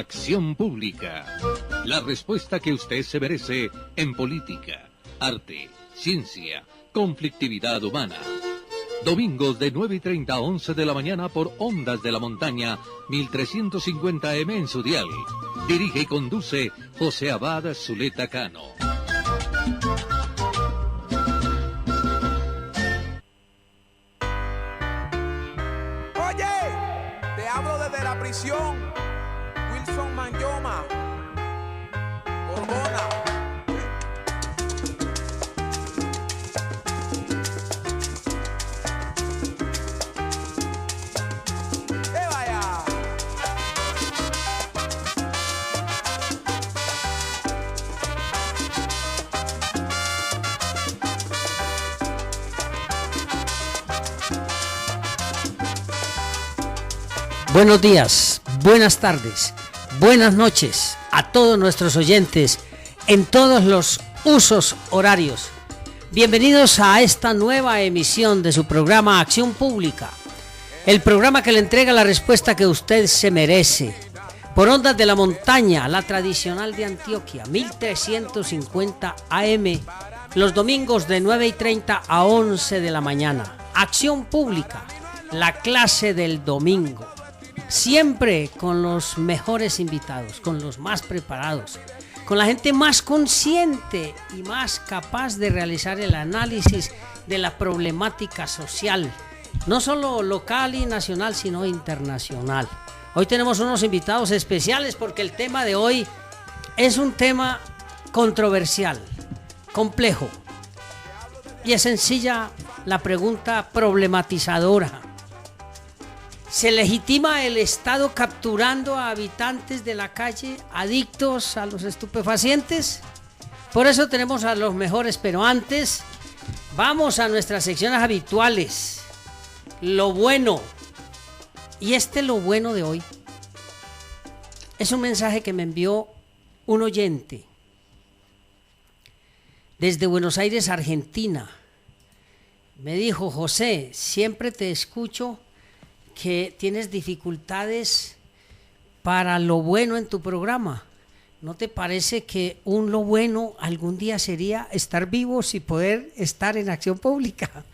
Acción Pública. La respuesta que usted se merece en política, arte, ciencia, conflictividad humana. Domingos de 9:30 a 11 de la mañana por Ondas de la Montaña, 1350M en su dial. Dirige y conduce José Abad Zuleta Cano. Oye, te hablo desde la prisión. Wilson Manyoma, Borbona. Buenos días, buenas tardes, buenas noches a todos nuestros oyentes en todos los usos horarios. Bienvenidos a esta nueva emisión de su programa Acción Pública, el programa que le entrega la respuesta que usted se merece. Por Ondas de la Montaña, la tradicional de Antioquia, 1350 AM, los domingos de 9:30 a 11 de la mañana. Acción Pública, la clase del domingo. Siempre con los mejores invitados, con los más preparados, con la gente más consciente y más capaz de realizar el análisis de la problemática social, no solo local y nacional, sino internacional. Hoy tenemos unos invitados especiales porque el tema de hoy es un tema controversial, complejo, y es sencilla la pregunta problematizadora. ¿Se legitima el Estado capturando a habitantes de la calle adictos a los estupefacientes? Por eso tenemos a los mejores, pero antes vamos a nuestras secciones habituales. Lo bueno. Y lo bueno de hoy es un mensaje que me envió un oyente desde Buenos Aires, Argentina. Me dijo: José, siempre te escucho que tienes dificultades para lo bueno en tu programa. ¿No te parece que lo bueno algún día sería estar vivos y poder estar en acción pública?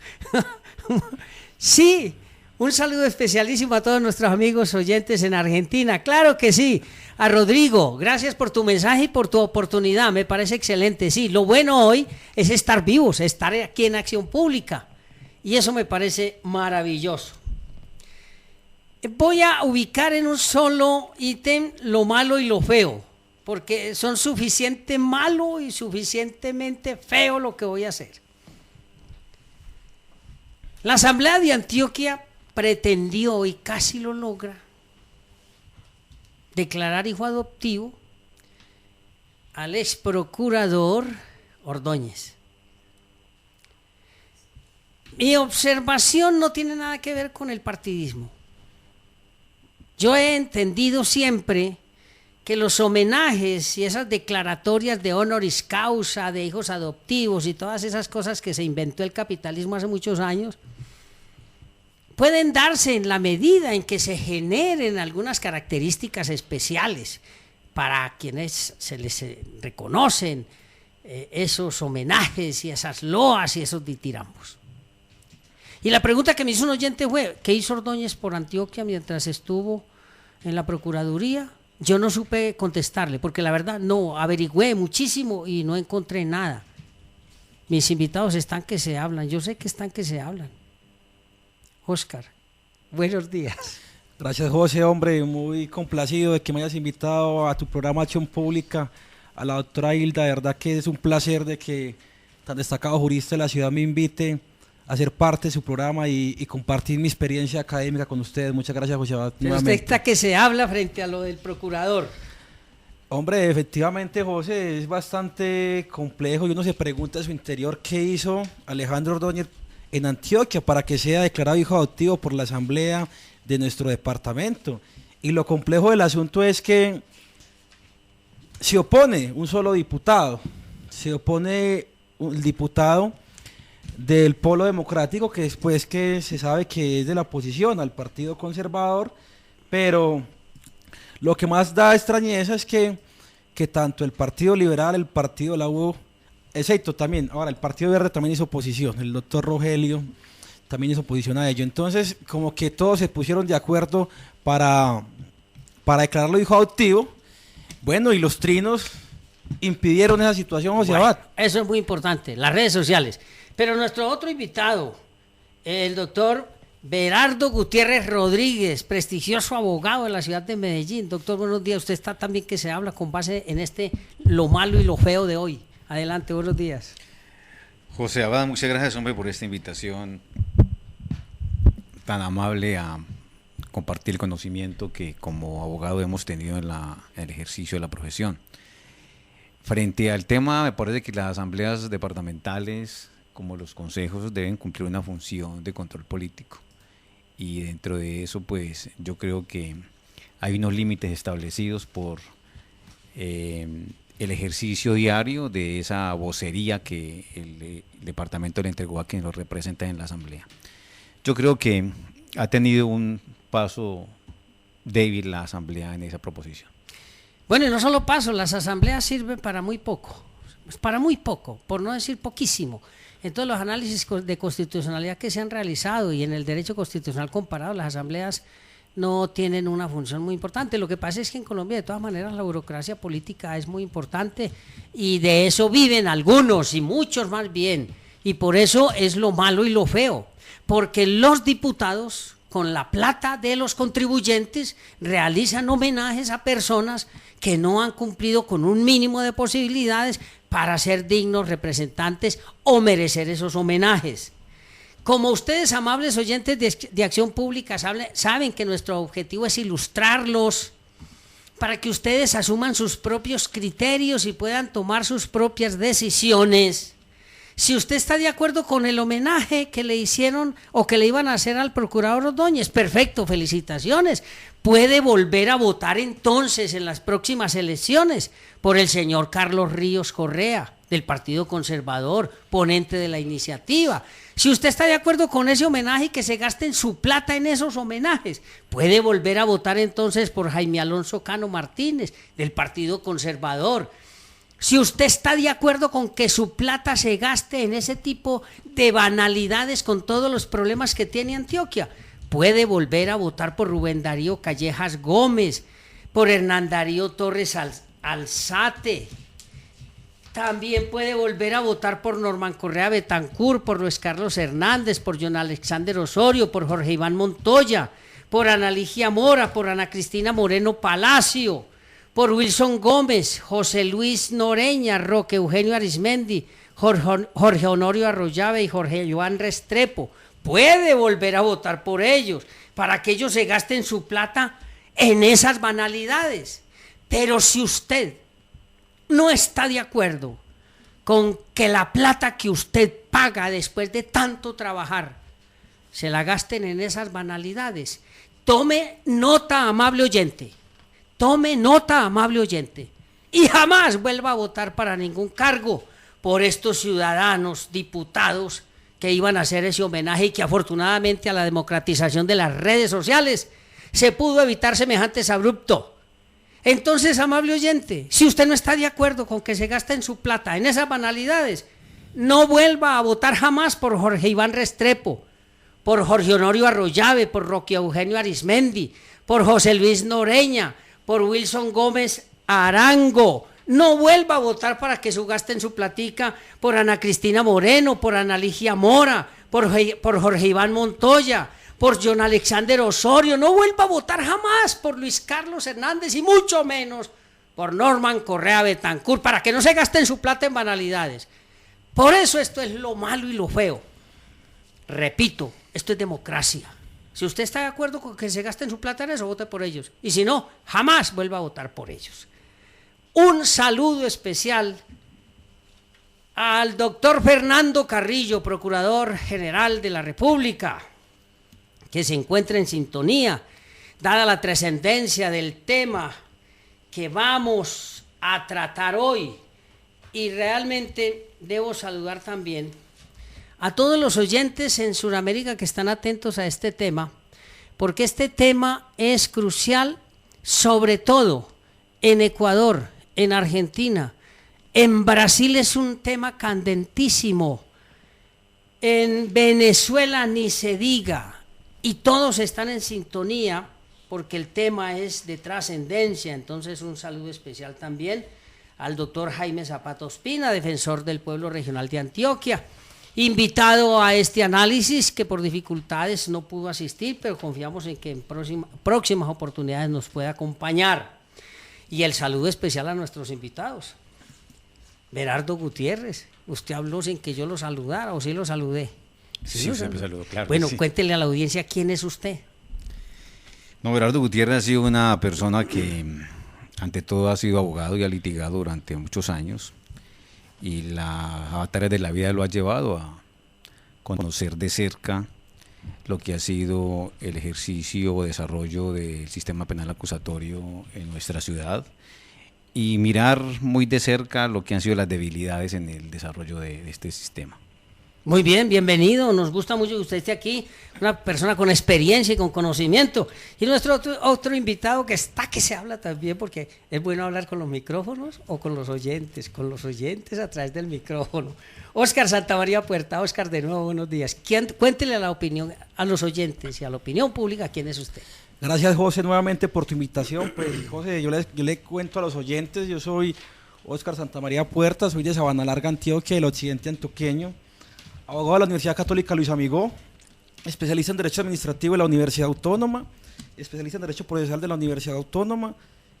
Sí, un saludo especialísimo a todos nuestros amigos oyentes en Argentina. Claro que sí. A Rodrigo, gracias por tu mensaje y por tu oportunidad, me parece excelente. Sí, lo bueno hoy es estar vivos, estar aquí en acción pública, y eso me parece maravilloso. Voy a ubicar en un solo ítem lo malo y lo feo, porque son suficientemente malo y suficientemente feo lo que voy a hacer. La Asamblea de Antioquia pretendió, y casi lo logra, declarar hijo adoptivo al ex procurador Ordóñez. Mi observación no tiene nada que ver con el partidismo. Yo he entendido siempre que los homenajes y esas declaratorias de honoris causa, de hijos adoptivos y todas esas cosas que se inventó el capitalismo hace muchos años, pueden darse en la medida en que se generen algunas características especiales para quienes se les reconocen esos homenajes y esas loas y esos ditirambos. Y la pregunta que me hizo un oyente fue: ¿qué hizo Ordóñez por Antioquia mientras estuvo en la Procuraduría? Yo no supe contestarle, porque la verdad no, averigüé muchísimo y no encontré nada. Mis invitados están que se hablan, yo sé que están que se hablan. Oscar, buenos días. Gracias, José, hombre, muy complacido de que me hayas invitado a tu programa Acción Pública, a la doctora Hilda. De verdad que es un placer de que tan destacado jurista de la ciudad me invite a ser parte de su programa y compartir mi experiencia académica con ustedes. Muchas gracias, José Abad. Pero usted está que se habla frente a lo del procurador. Hombre, efectivamente, José, es bastante complejo y uno se pregunta en su interior qué hizo Alejandro Ordóñez en Antioquia para que sea declarado hijo adoptivo por la asamblea de nuestro departamento. Y lo complejo del asunto es que se opone un solo diputado, se opone un diputado del Polo Democrático, que después que se sabe que es de la oposición al Partido Conservador, pero Lo que más da extrañeza es que tanto el Partido Liberal, el Partido de la U, excepto también, ahora el Partido Verde también hizo oposición, el doctor Rogelio también hizo oposición a ello. Entonces, como que todos se pusieron de acuerdo para declararlo hijo adoptivo. Bueno, y los trinos impidieron esa situación, José Abad. Eso es muy importante, las redes sociales. Pero nuestro otro invitado, el doctor Berardo Gutiérrez Rodríguez, prestigioso abogado de la ciudad de Medellín. Doctor, buenos días. Usted está también que se habla con base en lo malo y lo feo de hoy. Adelante, buenos días. José Abad, muchas gracias, hombre, por esta invitación tan amable a compartir el conocimiento que como abogado hemos tenido en el ejercicio de la profesión. Frente al tema, me parece que las asambleas departamentales, como los consejos, deben cumplir una función de control político. Y dentro de eso, pues, yo creo que hay unos límites establecidos por el ejercicio diario de esa vocería que el departamento le entregó a quien lo representa en la asamblea. Yo creo que ha tenido un paso débil la asamblea en esa proposición. Bueno, y no solo paso, las asambleas sirven para muy poco, por no decir poquísimo. En todos los análisis de constitucionalidad que se han realizado y en el derecho constitucional comparado, las asambleas no tienen una función muy importante. Lo que pasa es que en Colombia, de todas maneras, la burocracia política es muy importante y de eso viven algunos y muchos más bien. Y por eso es lo malo y lo feo, porque los diputados, con la plata de los contribuyentes, realizan homenajes a personas que no han cumplido con un mínimo de posibilidades para ser dignos representantes o merecer esos homenajes. Como ustedes, amables oyentes de Acción Pública, saben que nuestro objetivo es ilustrarlos para que ustedes asuman sus propios criterios y puedan tomar sus propias decisiones. Si usted está de acuerdo con el homenaje que le hicieron o que le iban a hacer al procurador Ordóñez, perfecto, felicitaciones. Puede volver a votar entonces en las próximas elecciones por el señor Carlos Ríos Correa, del Partido Conservador, ponente de la iniciativa. Si usted está de acuerdo con ese homenaje y que se gasten su plata en esos homenajes, puede volver a votar entonces por Jaime Alonso Cano Martínez, del Partido Conservador. Si usted está de acuerdo con que su plata se gaste en ese tipo de banalidades con todos los problemas que tiene Antioquia, puede volver a votar por Rubén Darío Callejas Gómez, por Hernán Darío Torres Alzate. También puede volver a votar por Norman Correa Betancur, por Luis Carlos Hernández, por John Alexander Osorio, por Jorge Iván Montoya, por Ana Ligia Mora, por Ana Cristina Moreno Palacio, por Wilson Gómez, José Luis Noreña, Roque Eugenio Arismendi, Jorge Honorio Arroyave y Jorge Joan Restrepo. Puede volver a votar por ellos, para que ellos se gasten su plata en esas banalidades. Pero si usted no está de acuerdo con que la plata que usted paga después de tanto trabajar se la gasten en esas banalidades, tome nota, amable oyente. Tome nota, amable oyente, y jamás vuelva a votar para ningún cargo por estos ciudadanos, diputados que iban a hacer ese homenaje y que afortunadamente a la democratización de las redes sociales se pudo evitar semejantes abrupto. Entonces, amable oyente, si usted no está de acuerdo con que se gasten su plata en esas banalidades, no vuelva a votar jamás por Jorge Iván Restrepo, por Jorge Honorio Arroyave, por Roque Eugenio Arismendi, por José Luis Noreña, por Wilson Gómez Arango. No vuelva a votar para que gasten su platica por Ana Cristina Moreno, por Ana Ligia Mora, por Jorge Iván Montoya, por John Alexander Osorio. No vuelva a votar jamás por Luis Carlos Hernández y mucho menos por Norman Correa Betancur, para que no se gasten su plata en banalidades. Por eso esto es lo malo y lo feo. Repito, esto es democracia. Si usted está de acuerdo con que se gasten su plata en eso, vote por ellos. Y si no, jamás vuelva a votar por ellos. Un saludo especial al doctor Fernando Carrillo, Procurador General de la República, que se encuentra en sintonía, dada la trascendencia del tema que vamos a tratar hoy. Y realmente debo saludar también a todos los oyentes en Sudamérica que están atentos a este tema, porque este tema es crucial, sobre todo en Ecuador, en Argentina, en Brasil es un tema candentísimo, en Venezuela ni se diga, y todos están en sintonía porque el tema es de trascendencia. Entonces un saludo especial también al doctor Jaime Zapata Ospina, defensor del pueblo regional de Antioquia, invitado a este análisis que por dificultades no pudo asistir, pero confiamos en que en próximas oportunidades nos pueda acompañar. Y el saludo especial a nuestros invitados. Berardo Gutiérrez, usted habló sin que yo lo saludara, ¿o sí lo saludé? Sí, usted me saludó, claro. Bueno, sí. Cuéntele a la audiencia quién es usted. No, Berardo Gutiérrez ha sido una persona que ante todo ha sido abogado y ha litigado durante muchos años, y las batallas de la vida lo ha llevado a conocer de cerca lo que ha sido el ejercicio o desarrollo del sistema penal acusatorio en nuestra ciudad, y mirar muy de cerca lo que han sido las debilidades en el desarrollo de este sistema. Muy bien, bienvenido, nos gusta mucho que usted esté aquí, una persona con experiencia y con conocimiento. Y nuestro otro invitado que está que se habla también, porque es bueno hablar con los micrófonos o con los oyentes a través del micrófono. Óscar Santamaría Puerta. Óscar, de nuevo, buenos días. Cuéntele a la opinión, a los oyentes y a la opinión pública, ¿quién es usted? Gracias, José, nuevamente por tu invitación. Pues, José, yo le cuento a los oyentes, yo soy Óscar Santamaría Puerta, soy de Sabana Larga, Antioquia, del occidente antioqueño, abogado de la Universidad Católica Luis Amigó, especialista en Derecho Administrativo de la Universidad Autónoma, especialista en Derecho Procesal de la Universidad Autónoma,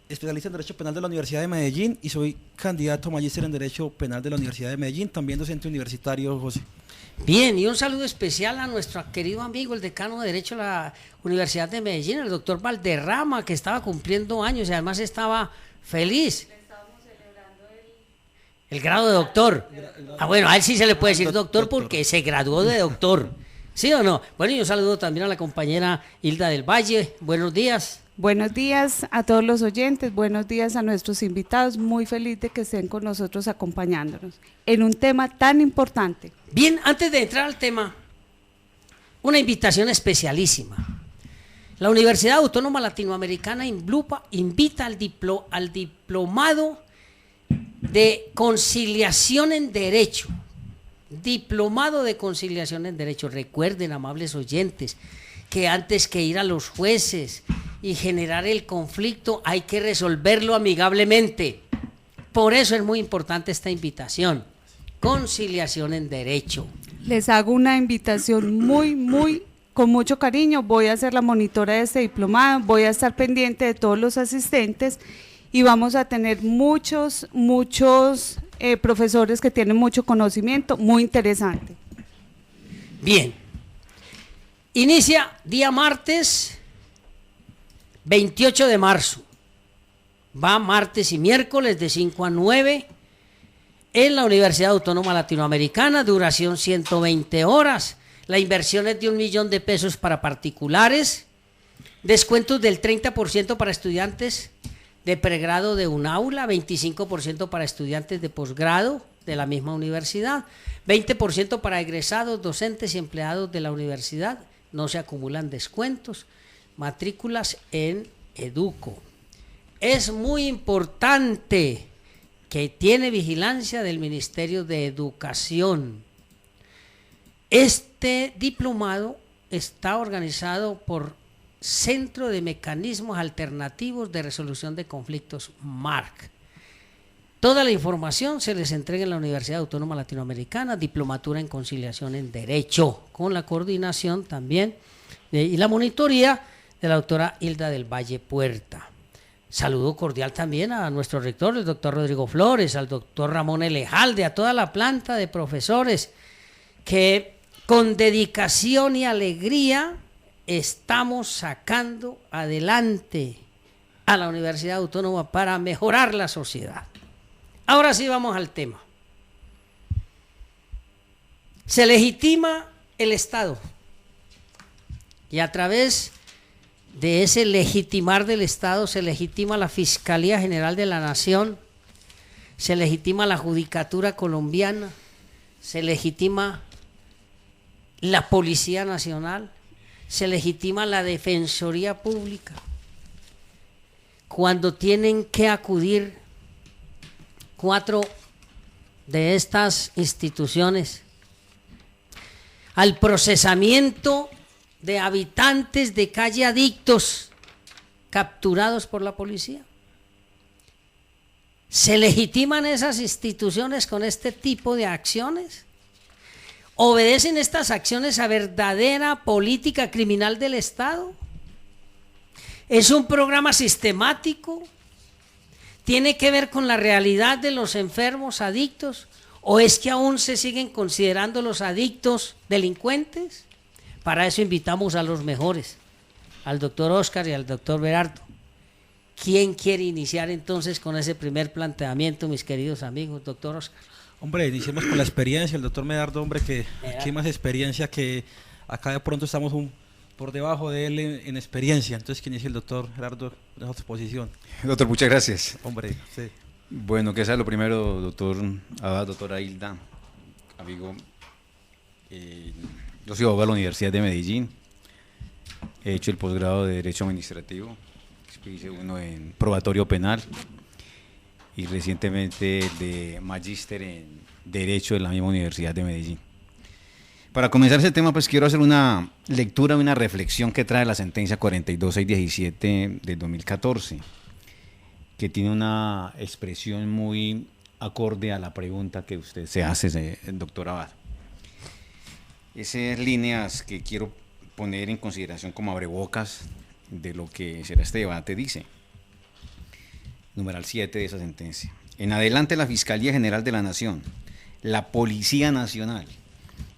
especialista en Derecho Penal de la Universidad de Medellín, y soy candidato a magíster en Derecho Penal de la Universidad de Medellín, también docente universitario, José. Bien, y un saludo especial a nuestro querido amigo, el decano de Derecho de la Universidad de Medellín, el doctor Valderrama, que estaba cumpliendo años y además estaba feliz. Le estábamos celebrando el grado de doctor. Ah, bueno, a él sí se le puede decir doctor porque se graduó de doctor. ¿Sí o no? Bueno, y un saludo también a la compañera Hilda del Valle. Buenos días. Buenos días a todos los oyentes, buenos días a nuestros invitados, muy feliz de que estén con nosotros acompañándonos en un tema tan importante. Bien, antes de entrar al tema, una invitación especialísima. La Universidad Autónoma Latinoamericana invita al diplomado de conciliación en derecho. Diplomado de conciliación en derecho. Recuerden, amables oyentes, que antes que ir a los jueces y generar el conflicto hay que resolverlo amigablemente. Por eso es muy importante esta invitación. Conciliación en derecho. Les hago una invitación con mucho cariño. Voy a ser la monitora de este diplomado, voy a estar pendiente de todos los asistentes y vamos a tener muchos profesores que tienen mucho conocimiento, muy interesante. Bien. Inicia día martes 28 de marzo. Va martes y miércoles de 5 a 9 en la Universidad Autónoma Latinoamericana, duración 120 horas. La inversión es de 1 millón de pesos para particulares, descuentos del 30% para estudiantes de pregrado de un aula, 25% para estudiantes de posgrado de la misma universidad, 20% para egresados, docentes y empleados de la universidad, no se acumulan descuentos, matrículas en Educo. Es muy importante que tiene vigilancia del Ministerio de Educación. Este diplomado está organizado por Centro de Mecanismos Alternativos de Resolución de Conflictos, MARC. Toda la información se les entrega en la Universidad Autónoma Latinoamericana, Diplomatura en Conciliación en Derecho, con la coordinación también y la monitoría de la doctora Hilda del Valle Puerta. Saludo cordial también a nuestro rector, el doctor Rodrigo Flores, al doctor Ramón Elejalde, a toda la planta de profesores que con dedicación y alegría estamos sacando adelante a la Universidad Autónoma para mejorar la sociedad. Ahora sí vamos al tema. Se legitima el Estado y a través de ese legitimar del Estado se legitima la Fiscalía General de la Nación, se legitima la Judicatura Colombiana, se legitima la Policía Nacional, se legitima la Defensoría Pública. cuando tienen que acudir 4 de estas instituciones al procesamiento de habitantes de calle adictos capturados por la policía? ¿Se legitiman esas instituciones con este tipo de acciones? ¿Obedecen estas acciones a verdadera política criminal del Estado? ¿Es un programa sistemático? ¿Tiene que ver con la realidad de los enfermos adictos? ¿O es que aún se siguen considerando los adictos delincuentes? Para eso invitamos a los mejores, al doctor Oscar y al doctor Berardo. ¿Quién quiere iniciar entonces con ese primer planteamiento, mis queridos amigos? Doctor Oscar. Hombre, iniciemos con la experiencia, el doctor Medardo, hombre, que aquí hay más experiencia, que acá de pronto estamos por debajo de él en experiencia. Entonces, que inicie el doctor Gerardo en su exposición. Doctor, muchas gracias. Hombre, sí. Bueno, que sea lo primero, doctor Abad, doctora Hilda, amigo. Yo soy abogado de la Universidad de Medellín. He hecho el posgrado de Derecho Administrativo. Hice uno en probatorio penal y recientemente de magíster en Derecho de la misma Universidad de Medellín. Para comenzar ese tema, pues quiero hacer una lectura, una reflexión que trae la sentencia 42617 del 2014, que tiene una expresión muy acorde a la pregunta que usted se hace, doctor Abad. Esas líneas que quiero poner en consideración como abrebocas de lo que será este debate, dice, numeral 7 de esa sentencia: en adelante la Fiscalía General de la Nación, la Policía Nacional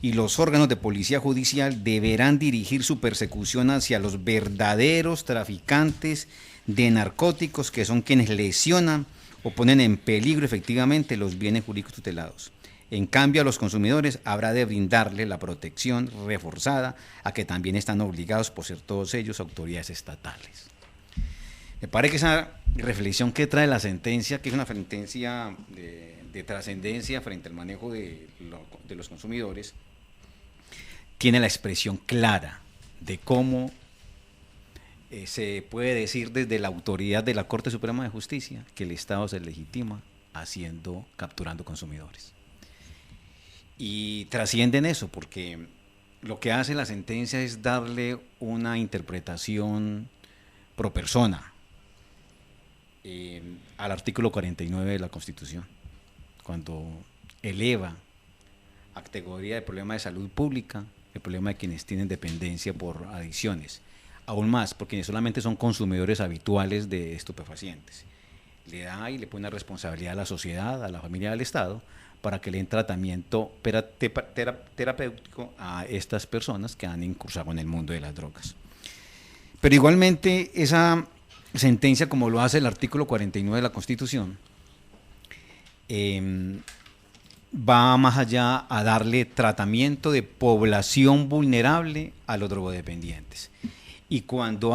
y los órganos de policía judicial deberán dirigir su persecución hacia los verdaderos traficantes de narcóticos, que son quienes lesionan o ponen en peligro efectivamente los bienes jurídicos tutelados. En cambio, a los consumidores habrá de brindarle la protección reforzada a que también están obligados por ser todos ellos autoridades estatales. Me parece que esa reflexión que trae la sentencia, que es una sentencia de trascendencia frente al manejo de los consumidores, tiene la expresión clara de cómo se puede decir desde la autoridad de la Corte Suprema de Justicia que el Estado se legitima capturando consumidores. Y trascienden eso, porque lo que hace la sentencia es darle una interpretación pro persona al artículo 49 de la Constitución, cuando eleva a categoría de problema de salud pública el problema de quienes tienen dependencia por adicciones, aún más porque solamente son consumidores habituales de estupefacientes. Le da y le pone una responsabilidad a la sociedad, a la familia, al Estado, para que le den tratamiento terapéutico a estas personas que han incursado en el mundo de las drogas. Pero igualmente esa sentencia, como lo hace el artículo 49 de la Constitución, va más allá a darle tratamiento de población vulnerable a los drogodependientes. Y cuando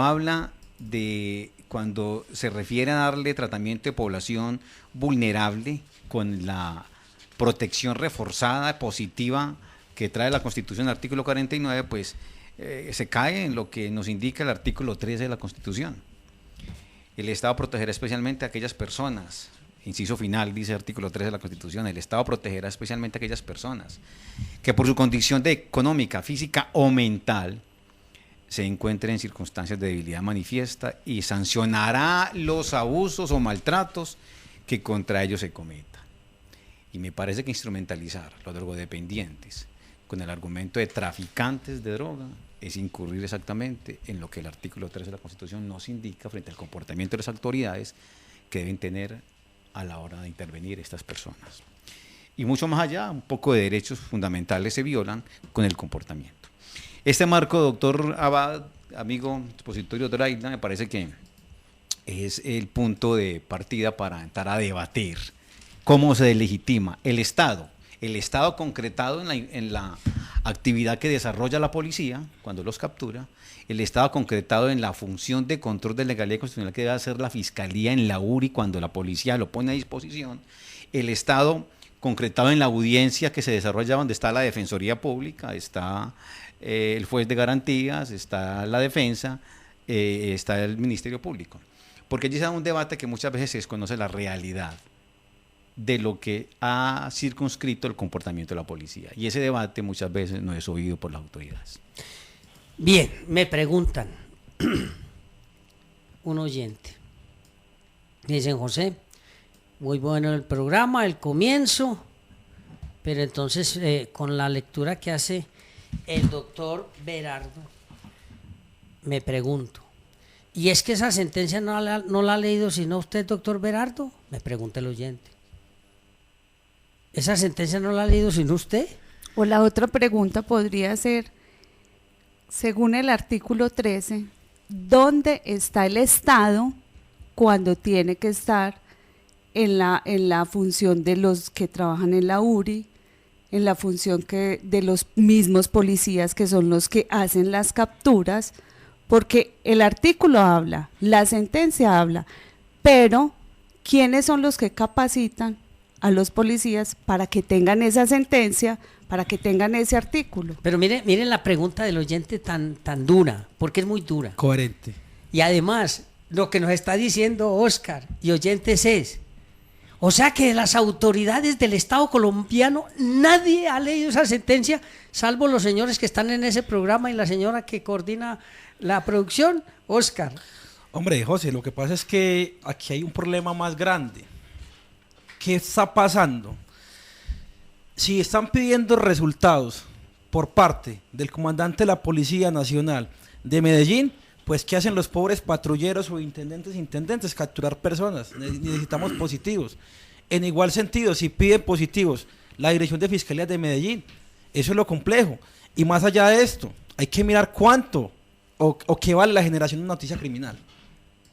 se refiere a darle tratamiento de población vulnerable con la protección reforzada, positiva, que trae la Constitución, el artículo 49, pues se cae en lo que nos indica el artículo 13 de la Constitución. El Estado protegerá especialmente a aquellas personas, inciso final, dice el artículo 13 de la Constitución, el Estado protegerá especialmente a aquellas personas que por su condición de económica, física o mental se encuentren en circunstancias de debilidad manifiesta y sancionará los abusos o maltratos que contra ellos se cometan. Y me parece que instrumentalizar los drogodependientes con el argumento de traficantes de droga es incurrir exactamente en lo que el artículo 3 de la Constitución nos indica frente al comportamiento de las autoridades que deben tener a la hora de intervenir estas personas. Y mucho más allá, un poco de derechos fundamentales se violan con el comportamiento. Este marco, doctor Abad, amigo expositorio de Aida, me parece que es el punto de partida para entrar a debatir cómo se deslegitima el Estado concretado en la actividad que desarrolla la policía cuando los captura, el Estado concretado en la función de control de legalidad constitucional que debe hacer la Fiscalía en la URI cuando la policía lo pone a disposición, el Estado concretado en la audiencia que se desarrolla donde está la Defensoría Pública, está el juez de garantías, está la defensa, está el Ministerio Público. porque allí se da un debate que muchas veces se desconoce la realidad de lo que ha circunscrito el comportamiento de la policía. Y ese debate muchas veces no es oído por las autoridades. Bien, me preguntan, un oyente, dicen: José, muy bueno el programa, el comienzo, pero entonces con la lectura que hace el doctor Berardo, me pregunto, ¿y es que esa sentencia no la ha leído sino usted, doctor Berardo? Me pregunta el oyente. ¿Esa sentencia no la ha leído sino usted? O la otra pregunta podría ser, según el artículo 13, ¿dónde está el Estado cuando tiene que estar en la función de los que trabajan en la URI, en la función de los mismos policías que son los que hacen las capturas? Porque el artículo habla, la sentencia habla, pero ¿quiénes son los que capacitan a los policías para que tengan esa sentencia, para que tengan ese artículo? Pero miren la pregunta del oyente tan dura, porque es muy dura. Coherente. Y además, lo que nos está diciendo Oscar y oyentes es, o sea que de las autoridades del Estado colombiano nadie ha leído esa sentencia, salvo los señores que están en ese programa y la señora que coordina la producción. Oscar. Hombre, José, lo que pasa es que aquí hay un problema más grande. ¿Qué está pasando? Si están pidiendo resultados por parte del comandante de la Policía Nacional de Medellín, pues ¿qué hacen los pobres patrulleros o intendentes? Capturar personas. Necesitamos positivos. En igual sentido, si piden positivos la Dirección de Fiscalía de Medellín, eso es lo complejo. Y más allá de esto, hay que mirar cuánto o qué vale la generación de una noticia criminal.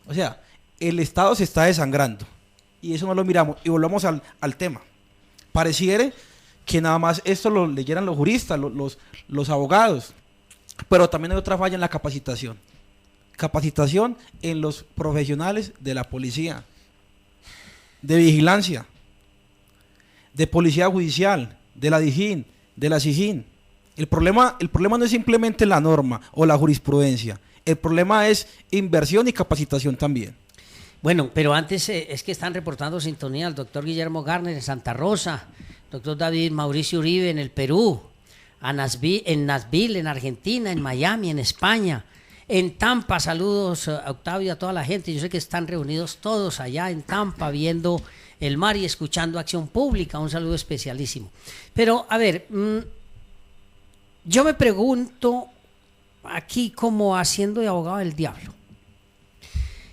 O sea, el Estado se está desangrando y eso no lo miramos. Y volvamos al tema. Pareciere que nada más esto lo leyeran los juristas, los abogados, pero también hay otra falla en la capacitación. Capacitación en los profesionales de la policía, de vigilancia, de policía judicial, de la DIJÍN, de la SIJÍN. El problema no es simplemente la norma o la jurisprudencia, el problema es inversión y capacitación también. Bueno, pero antes es que están reportando sintonía el doctor Guillermo Garner en Santa Rosa, doctor David Mauricio Uribe en el Perú, en Nashville, en Argentina, en Miami, en España, en Tampa. Saludos a Octavio y a toda la gente. Yo sé que están reunidos todos allá en Tampa viendo el mar y escuchando Acción Pública. Un saludo especialísimo. Pero, a ver, yo me pregunto aquí como haciendo de abogado del diablo.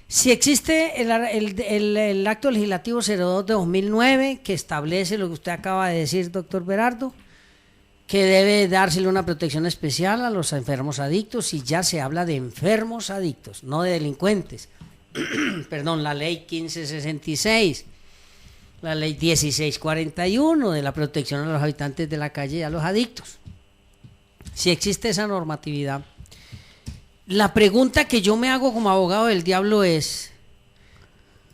Si existe el acto legislativo 02 de 2009 que establece lo que usted acaba de decir, doctor Berardo, que debe dársele una protección especial a los enfermos adictos, y ya se habla de enfermos adictos, no de delincuentes. Perdón, la ley 1566, la ley 1641 de la protección a los habitantes de la calle y a los adictos. Si existe esa normatividad, la pregunta que yo me hago como abogado del diablo es: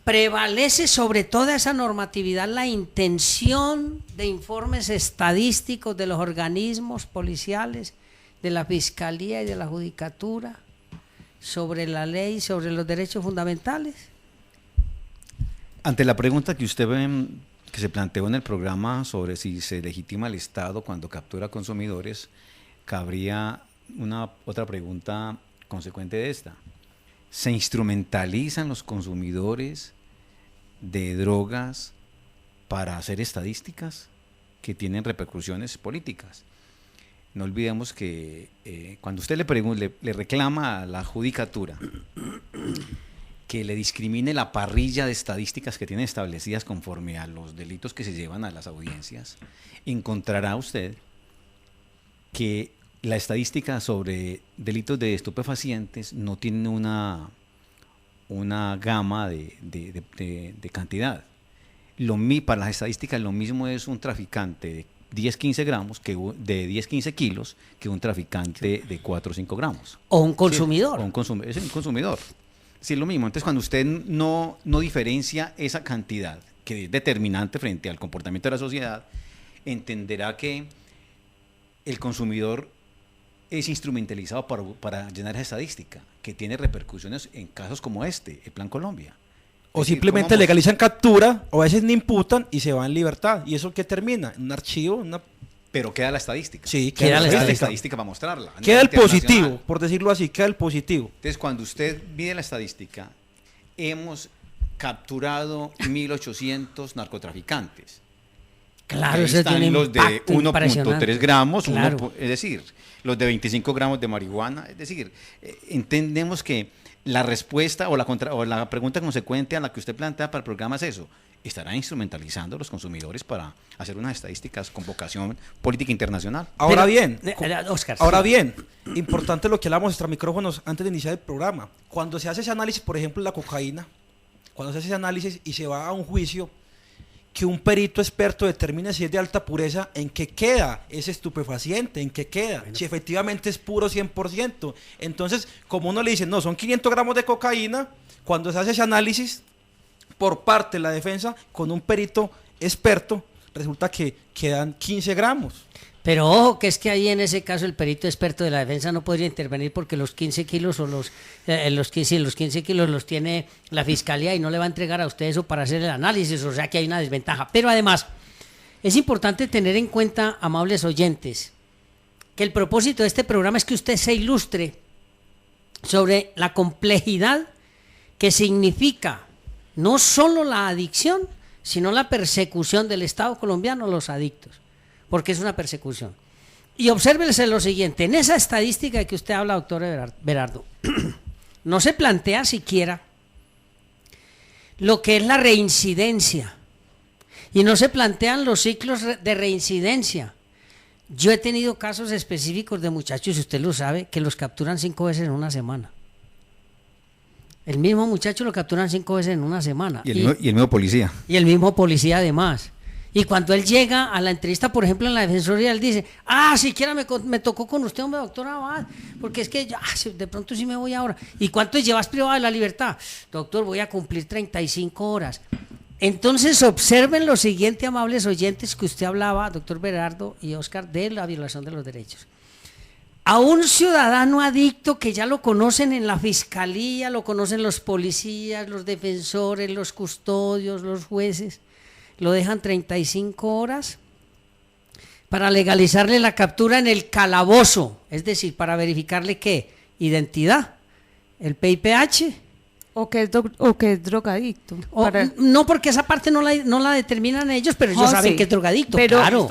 ¿prevalece sobre toda esa normatividad la intención de informes estadísticos de los organismos policiales, de la Fiscalía y de la Judicatura sobre la ley, sobre los derechos fundamentales? Ante la pregunta que usted que se planteó en el programa sobre si se legitima el Estado cuando captura consumidores, cabría otra pregunta consecuente de esta. ¿Se instrumentalizan los consumidores de drogas para hacer estadísticas que tienen repercusiones políticas? No olvidemos que cuando usted le reclama a la judicatura que le discrimine la parrilla de estadísticas que tienen establecidas conforme a los delitos que se llevan a las audiencias, encontrará usted que la estadística sobre delitos de estupefacientes no tiene una gama de cantidad. Para las estadísticas lo mismo es un traficante de 10-15 gramos, de 10-15 kilos, que un traficante de 4 o 5 gramos. O un consumidor. Sí, es un consumidor. Sí, es lo mismo. Entonces, cuando usted no diferencia esa cantidad, que es determinante frente al comportamiento de la sociedad, entenderá que el consumidor es instrumentalizado para llenar esa estadística, que tiene repercusiones en casos como este, el Plan Colombia. O Es decir, simplemente ¿cómo legalizan captura, o a veces ni imputan y se va en libertad. ¿Y eso qué termina? En un archivo, pero queda la estadística. Sí, queda la Queda la estadística. estadística para mostrarla. a Queda nivel el positivo, internacional. por decirlo así, queda el positivo. Entonces, cuando usted mide la estadística, hemos capturado 1.800 narcotraficantes. Claro, Ahí eso tiene están los de impacto 1.3 impresionante. gramos, Claro. es decir, los de 25 gramos de marihuana. Es decir, entendemos que la respuesta o la pregunta consecuente a la que usted plantea para el programa es eso. ¿Estará instrumentalizando a los consumidores para hacer unas estadísticas con vocación política internacional? Ahora Pero, bien, Oscar, ahora sí. bien, importante lo que hablamos extra micrófonos antes de iniciar el programa. Cuando se hace ese análisis, por ejemplo, la cocaína, cuando se hace ese análisis y se va a un juicio, que un perito experto determine si es de alta pureza, en qué queda ese estupefaciente, en qué queda, si efectivamente es puro 100%. Entonces, como uno le dice, no, son 500 gramos de cocaína, cuando se hace ese análisis por parte de la defensa con un perito experto, resulta que quedan 15 gramos. Pero ojo, que es que ahí en ese caso el perito experto de la defensa no podría intervenir porque los 15 kilos o los 15 kilos los tiene la fiscalía y no le va a entregar a usted eso para hacer el análisis, o sea que hay una desventaja. Pero además, es importante tener en cuenta, amables oyentes, que el propósito de este programa es que usted se ilustre sobre la complejidad que significa no solo la adicción, sino la persecución del Estado colombiano a los adictos, porque es una persecución. Y obsérvese lo siguiente, en esa estadística que usted habla, doctor Berardo, no se plantea siquiera lo que es la reincidencia, y no se plantean los ciclos de reincidencia. Yo he tenido casos específicos de muchachos, y usted lo sabe, que los capturan 5 veces en una semana. El mismo muchacho lo capturan 5 veces en una semana. Y el mismo policía. Y el mismo policía además. Y cuando él llega a la entrevista, por ejemplo, en la defensoría, él dice, siquiera me tocó con usted, hombre, doctor Abad, porque es que de pronto sí me voy ahora. ¿Y cuánto llevas privado de la libertad? Doctor, voy a cumplir 35 horas. Entonces observen lo siguiente, amables oyentes, que usted hablaba, doctor Berardo y Oscar, de la violación de los derechos. A un ciudadano adicto que ya lo conocen en la fiscalía, lo conocen los policías, los defensores, los custodios, los jueces, lo dejan 35 horas para legalizarle la captura en el calabozo, es decir, para verificarle qué, identidad, el PIPH. O que es drogadicto. No, porque esa parte no la determinan ellos, pero ellos saben que es drogadicto, pero, claro.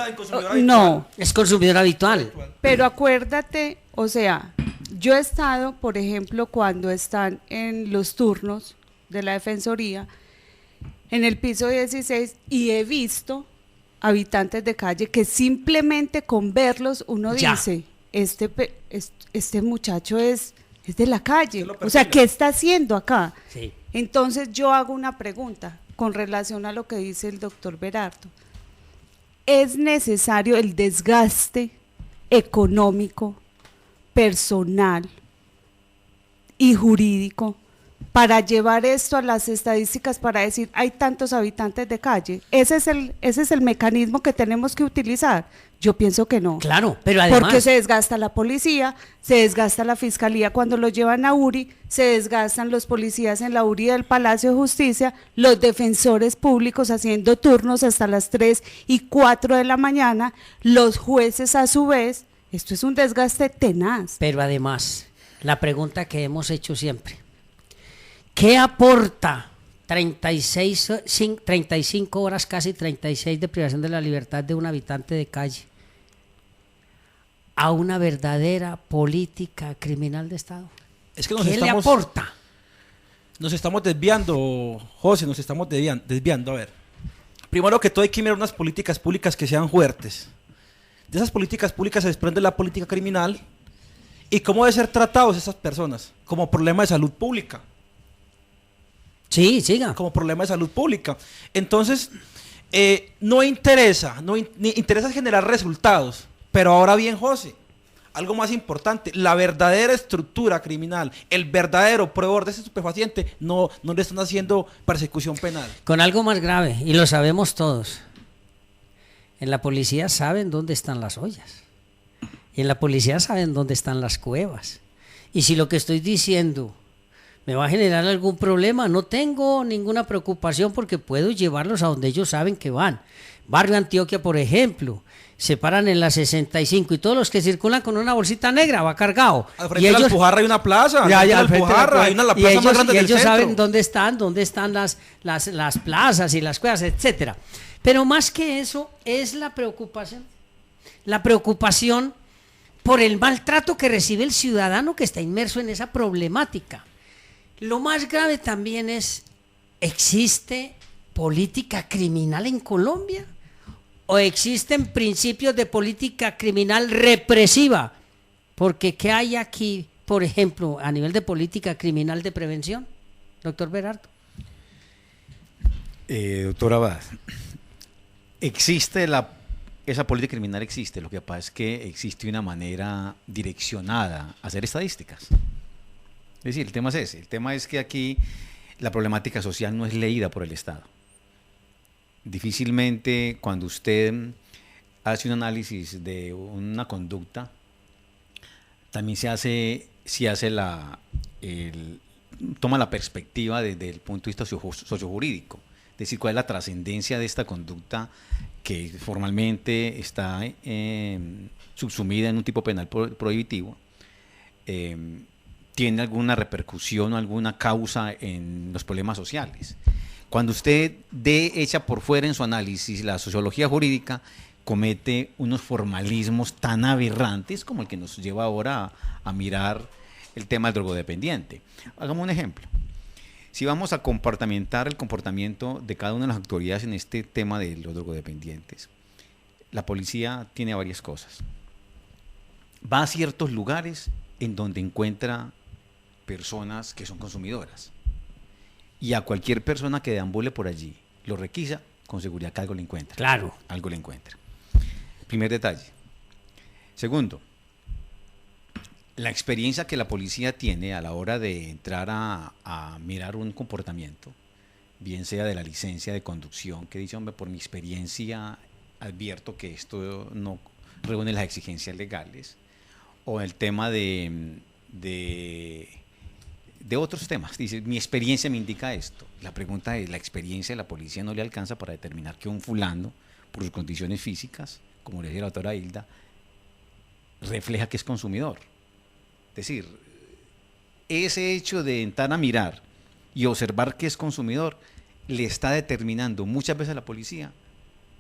No, Es consumidor habitual. pero acuérdate, o sea, yo he estado, por ejemplo, cuando están en los turnos de la defensoría, en el piso 16, y he visto habitantes de calle que simplemente con verlos uno dice, este muchacho es de la calle, o sea, ¿qué está haciendo acá? Sí. Entonces yo hago una pregunta con relación a lo que dice el doctor Berardo. ¿Es necesario el desgaste económico, personal y jurídico para llevar esto a las estadísticas, para decir hay tantos habitantes de calle? Ese es el mecanismo que tenemos que utilizar. Yo pienso que no. Claro, pero además, porque se desgasta la policía, se desgasta la fiscalía cuando lo llevan a URI, se desgastan los policías en la URI del Palacio de Justicia, los defensores públicos haciendo turnos hasta las 3 y 4 de la mañana, los jueces a su vez. Esto es un desgaste tenaz. pero además, la pregunta que hemos hecho siempre, ¿qué aporta 35 horas, casi 36 de privación de la libertad de un habitante de calle a una verdadera política criminal de Estado? Es que ¿Qué le aporta? Nos estamos desviando, José, nos estamos desviando. A ver, primero que todo hay que mirar unas políticas públicas que sean fuertes. De esas políticas públicas se desprende la política criminal y cómo deben ser tratados esas personas como problema de salud pública. Sí, siga. Como problema de salud pública. Entonces, no interesa generar resultados. Pero ahora bien, José, algo más importante, la verdadera estructura criminal, el verdadero proveedor de ese estupefaciente, no le están haciendo persecución penal. Con algo más grave, y lo sabemos todos. En la policía saben dónde están las ollas. Y en la policía saben dónde están las cuevas. Y si lo que estoy diciendo me va a generar algún problema, no tengo ninguna preocupación porque puedo llevarlos a donde ellos saben que van. Barrio Antioquia, por ejemplo, se paran en la 65 y todos los que circulan con una bolsita negra va cargado. Al frente de la Alpujarra hay una plaza. Al frente de la Alpujarra hay la plaza más grande del centro. Y ellos saben dónde están las plazas y las cuevas, etcétera. Pero más que eso es la preocupación por el maltrato que recibe el ciudadano que está inmerso en esa problemática. Lo más grave también es, ¿existe política criminal en Colombia? ¿O existen principios de política criminal represiva? Porque ¿qué hay aquí, por ejemplo, a nivel de política criminal de prevención? Doctor Berardo. Doctor Abad, esa política criminal existe, lo que pasa es que existe una manera direccionada a hacer estadísticas. Es decir, el tema es ese, el tema es que aquí la problemática social no es leída por el Estado. Difícilmente cuando usted hace un análisis de una conducta, también toma la perspectiva desde el punto de vista sociojurídico, es decir, cuál es la trascendencia de esta conducta que formalmente está subsumida en un tipo penal prohibitivo, tiene alguna repercusión o alguna causa en los problemas sociales. Cuando usted echa por fuera en su análisis la sociología jurídica, comete unos formalismos tan aberrantes como el que nos lleva ahora a mirar el tema del drogodependiente. Hagamos un ejemplo. Si vamos a compartimentar el comportamiento de cada una de las autoridades en este tema de los drogodependientes, la policía tiene varias cosas. Va a ciertos lugares en donde encuentra personas que son consumidoras. Y a cualquier persona que deambule por allí, lo requisa, con seguridad que algo le encuentra. Claro. Algo le encuentra. Primer detalle. Segundo, la experiencia que la policía tiene a la hora de entrar a mirar un comportamiento, bien sea de la licencia de conducción, que dice, hombre, por mi experiencia advierto que esto no reúne las exigencias legales, o el tema de otros temas. Dice, mi experiencia me indica esto. La pregunta es, ¿la experiencia de la policía no le alcanza para determinar que un fulano, por sus condiciones físicas, como le decía la doctora Hilda, refleja que es consumidor? Es decir, ese hecho de entrar a mirar y observar que es consumidor le está determinando muchas veces a la policía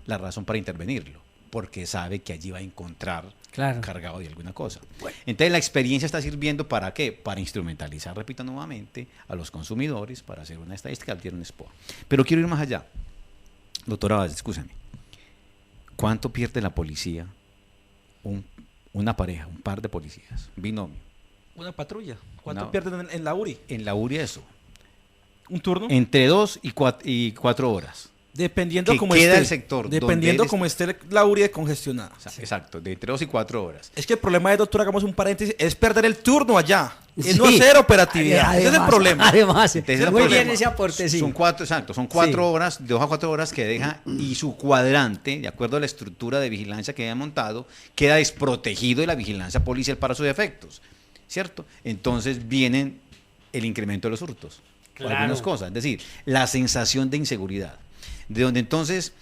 la razón para intervenirlo, porque sabe que allí va a encontrar cargado de alguna cosa. Bueno. Entonces la experiencia está sirviendo ¿para qué? Para instrumentalizar, repito nuevamente, a los consumidores, para hacer una estadística, tiene un SPOA. Pero quiero ir más allá. Doctora Vaz, escúchame. ¿Cuánto pierde la policía? Una pareja, un par de policías, un binomio. Una patrulla. ¿Cuánto pierden en la URI? En la URI eso. ¿Un turno? Entre 2 y 4 horas. Dependiendo que cómo queda esté el sector. Dependiendo cómo esté la URI de congestionada. Exacto, de entre 2 y 4 horas. Es que el problema de, doctor, hagamos un paréntesis, es perder el turno allá. Es no hacer operatividad. Además, ese es el problema. Además, muy bien ese aporte, sí. Son 4 horas, de 2 a 4 horas que deja, y su cuadrante, de acuerdo a la estructura de vigilancia que haya montado, queda desprotegido de la vigilancia policial para sus efectos, ¿cierto? Entonces vienen el incremento de los hurtos, algunas cosas, es decir, la sensación de inseguridad. De donde entonces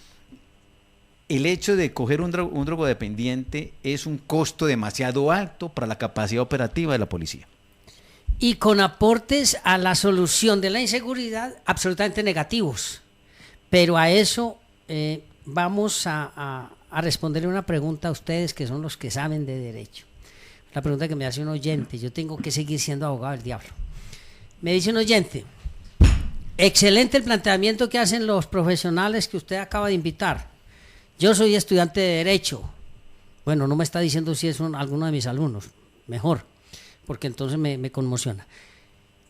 el hecho de coger un drogodependiente es un costo demasiado alto para la capacidad operativa de la policía. Y con aportes a la solución de la inseguridad absolutamente negativos. Pero a eso vamos a responderle una pregunta a ustedes que son los que saben de derecho. La pregunta que me hace un oyente, yo tengo que seguir siendo abogado del diablo. Me dice un oyente: excelente el planteamiento que hacen los profesionales que usted acaba de invitar. Yo soy estudiante de Derecho. Bueno, no me está diciendo si es alguno de mis alumnos. Mejor, porque entonces me conmociona.